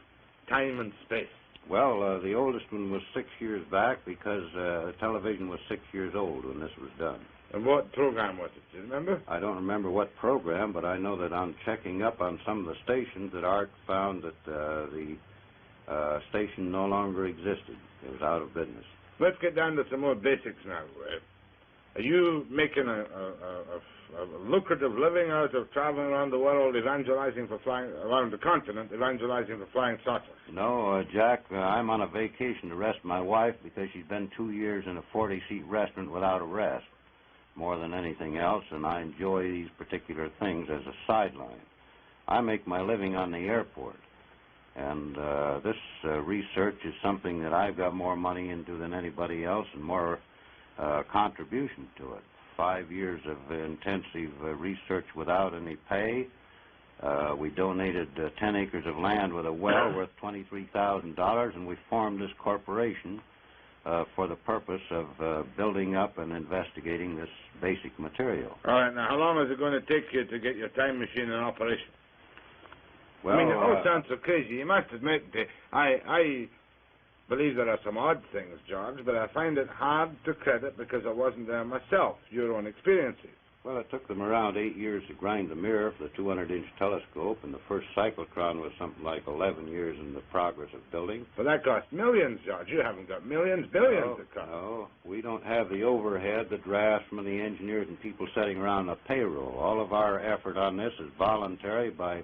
time and space? Well, the oldest one was 6 years back because the television was 6 years old when this was done. And what program was it? Do you remember? I don't remember what program, but I know that on checking up on some of the stations that Art found that the station no longer existed. It was out of business. Let's get down to some more basics now. Are you making a lucrative living out of traveling around the world, evangelizing for flying, around the continent, evangelizing for flying saucers? No, Jack, I'm on a vacation to rest my wife because she's been 2 years in a 40-seat restaurant without a rest, more than anything else, and I enjoy these particular things as a sideline. I make my living on the airport, and this research is something that I've got more money into than anybody else and more contribution to it. 5 years of intensive research without any pay. We donated 10 acres of land with a well worth $23,000, and we formed this corporation for the purpose of building up and investigating this basic material. All right, now, how long is it going to take you to get your time machine in operation? Well, I mean, it all sounds so crazy. You must admit, I believe there are some odd things, George, but I find it hard to credit because I wasn't there myself, your own experiences. Well, it took them around 8 years to grind the mirror for the 200-inch telescope, and the first cyclotron was something like 11 years in the progress of building. But that cost millions, George. You haven't got millions, billions it cost. No, we don't have the overhead, the drafts from the engineers and people sitting around the payroll. All of our effort on this is voluntary by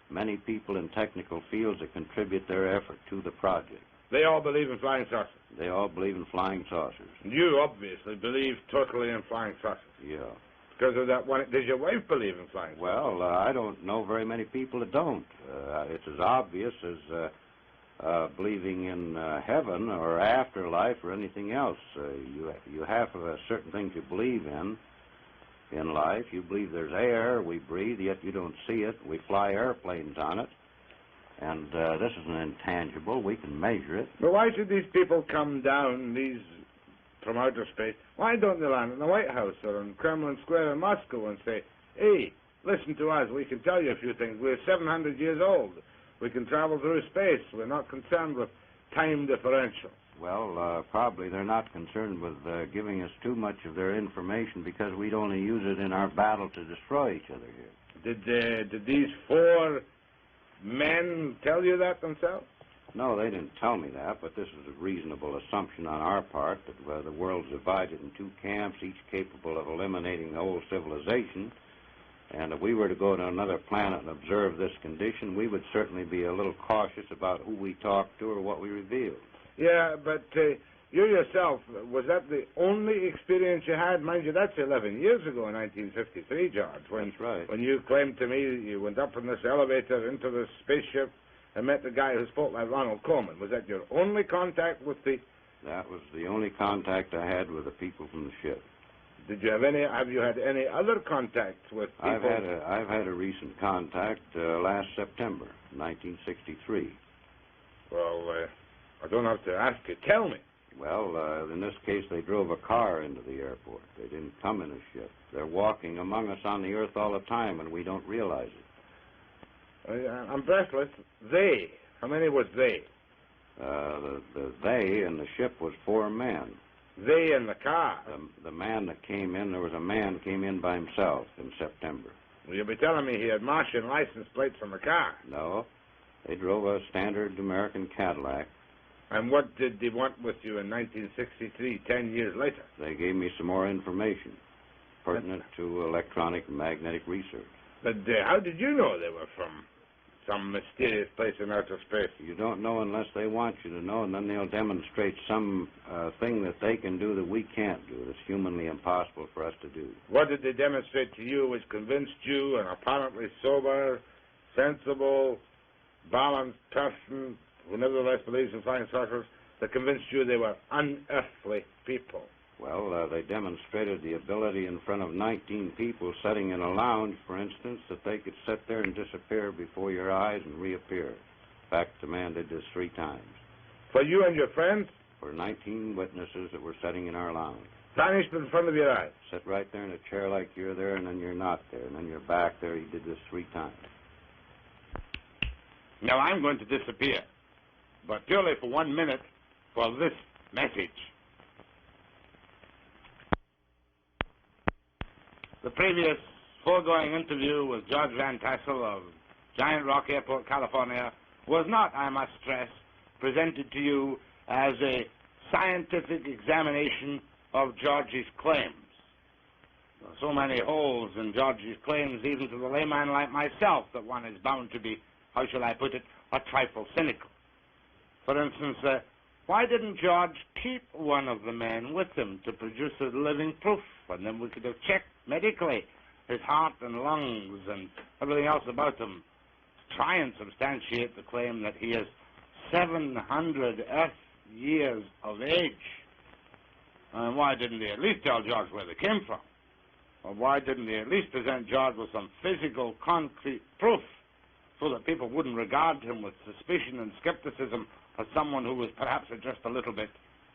many people in technical fields that contribute their effort to the project. They all believe in flying saucers. They all believe in flying saucers. You obviously believe totally in flying saucers. Yeah. Because of that one. Does your wife believe in flying saucers? Well, I don't know very many people that don't. It's as obvious as believing in heaven or afterlife or anything else. You have certain things you believe in life. You believe there's air we breathe, yet you don't see it. We fly airplanes on it. And this is an intangible. We can measure it. But why should these people come down, from outer space? Why don't they land in the White House or in Kremlin Square in Moscow and say, hey, listen to us, we can tell you a few things. We're 700 years old. We can travel through space. We're not concerned with time differential. Well, probably they're not concerned with giving us too much of their information because we'd only use it in our battle to destroy each other here. Did these 4 men tell you that themselves? No, they didn't tell me that, but this is a reasonable assumption on our part that the world's divided in 2 camps, each capable of eliminating the whole civilization. And if we were to go to another planet and observe this condition, we would certainly be a little cautious about who we talk to or what we reveal. Yeah, but you yourself, was that the only experience you had? Mind you, that's 11 years ago in 1953, George. That's right. When you claimed to me you went up in this elevator into the spaceship and met the guy who spoke like Ronald Coleman. Was that your only contact with the... That was the only contact I had with the people from the ship. Did you have you had any other contacts with people? I've had a recent contact last September, 1963. Well, I don't have to ask you. Tell me. Well, in this case, they drove a car into the airport. They didn't come in a ship. They're walking among us on the earth all the time, and we don't realize it. I'm breathless. They. How many was they? The they in the ship was 4 men. They in the car? The man that came in, there was a man came in by himself in September. Well, you'll be telling me he had Martian license plates on the car. No. They drove a standard American Cadillac. And what did they want with you in 1963, 10 years later? They gave me some more information pertinent to electronic and magnetic research. But how did you know they were from some mysterious place in outer space? You don't know unless they want you to know, and then they'll demonstrate some thing that they can do that we can't do, that's humanly impossible for us to do. What did they demonstrate to you which convinced you, an apparently sober, sensible, balanced person who nevertheless believes in flying saucers, that convinced you they were unearthly people? Well, they demonstrated the ability in front of 19 people sitting in a lounge, for instance, that they could sit there and disappear before your eyes and reappear. In fact, the man did this 3 times. For you and your friends? For 19 witnesses that were sitting in our lounge. Vanished in front of your eyes? Sit right there in a chair like you're there, and then you're not there, and then you're back there. He did this 3 times. Now, I'm going to disappear, but purely for 1 minute for this message. The previous foregoing interview with George Van Tassel of Giant Rock Airport, California, was not, I must stress, presented to you as a scientific examination of George's claims. There are so many holes in George's claims, even to the layman like myself, that one is bound to be, how shall I put it, a trifle cynical. For instance, why didn't George keep one of the men with him to produce a living proof? And then we could have checked medically his heart and lungs and everything else about him. Try and substantiate the claim that he is 700 Earth years of age. And why didn't they at least tell George where they came from? Or why didn't they at least present George with some physical, concrete proof so that people wouldn't regard him with suspicion and skepticism as someone who was perhaps just a little bit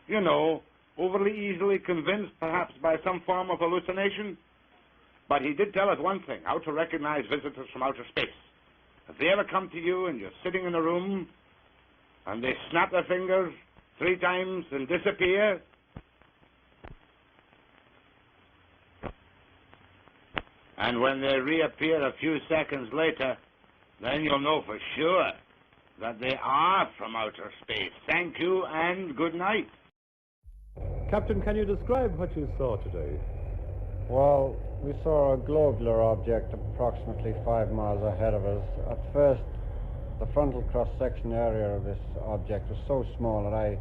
You know, overly easily convinced perhaps by some form of hallucination. But he did tell us one thing, how to recognize visitors from outer space. If they ever come to you and you're sitting in a room and they snap their fingers 3 times and disappear, and when they reappear a few seconds later, then you'll know for sure that they are from outer space. Thank you and good night. Captain, can you describe what you saw today? Well, we saw a globular object approximately 5 miles ahead of us. At first, the frontal cross-section area of this object was so small that I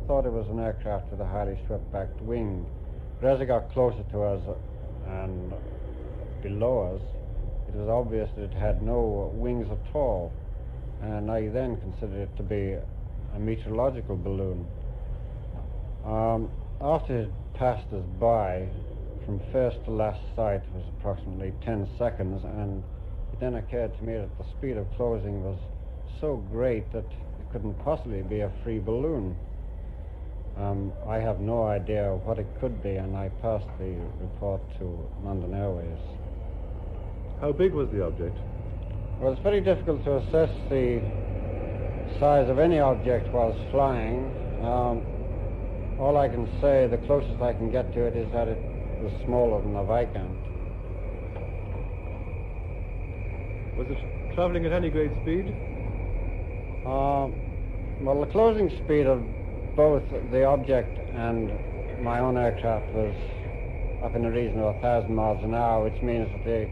thought it was an aircraft with a highly swept-backed wing. But as it got closer to us and below us, it was obvious that it had no wings at all. And I then considered it to be a meteorological balloon. After it passed us by, from first to last sight was approximately 10 seconds, and it then occurred to me that the speed of closing was so great that it couldn't possibly be a free balloon. I have no idea what it could be, and I passed the report to London Airways. How big was the object? Well, it's very difficult to assess the size of any object whilst flying. All I can say, the closest I can get to it, is that it was smaller than a Vicant. Was it traveling at any great speed? Well, the closing speed of both the object and my own aircraft was up in the region of 1,000 miles an hour, which means that the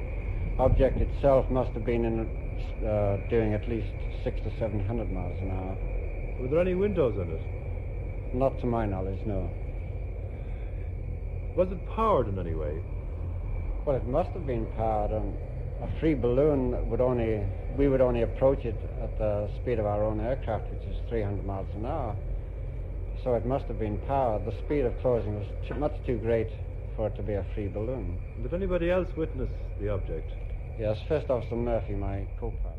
object itself must have been doing at least 600 to 700 miles an hour. Were there any windows in it? Not to my knowledge, no. Was it powered in any way? Well, it must have been powered. A free balloon we would only approach it at the speed of our own aircraft, which is 300 miles an hour. So it must have been powered. The speed of closing was much too great for it to be a free balloon. Did anybody else witness the object? Yes, First Officer Murphy, my co-pilot.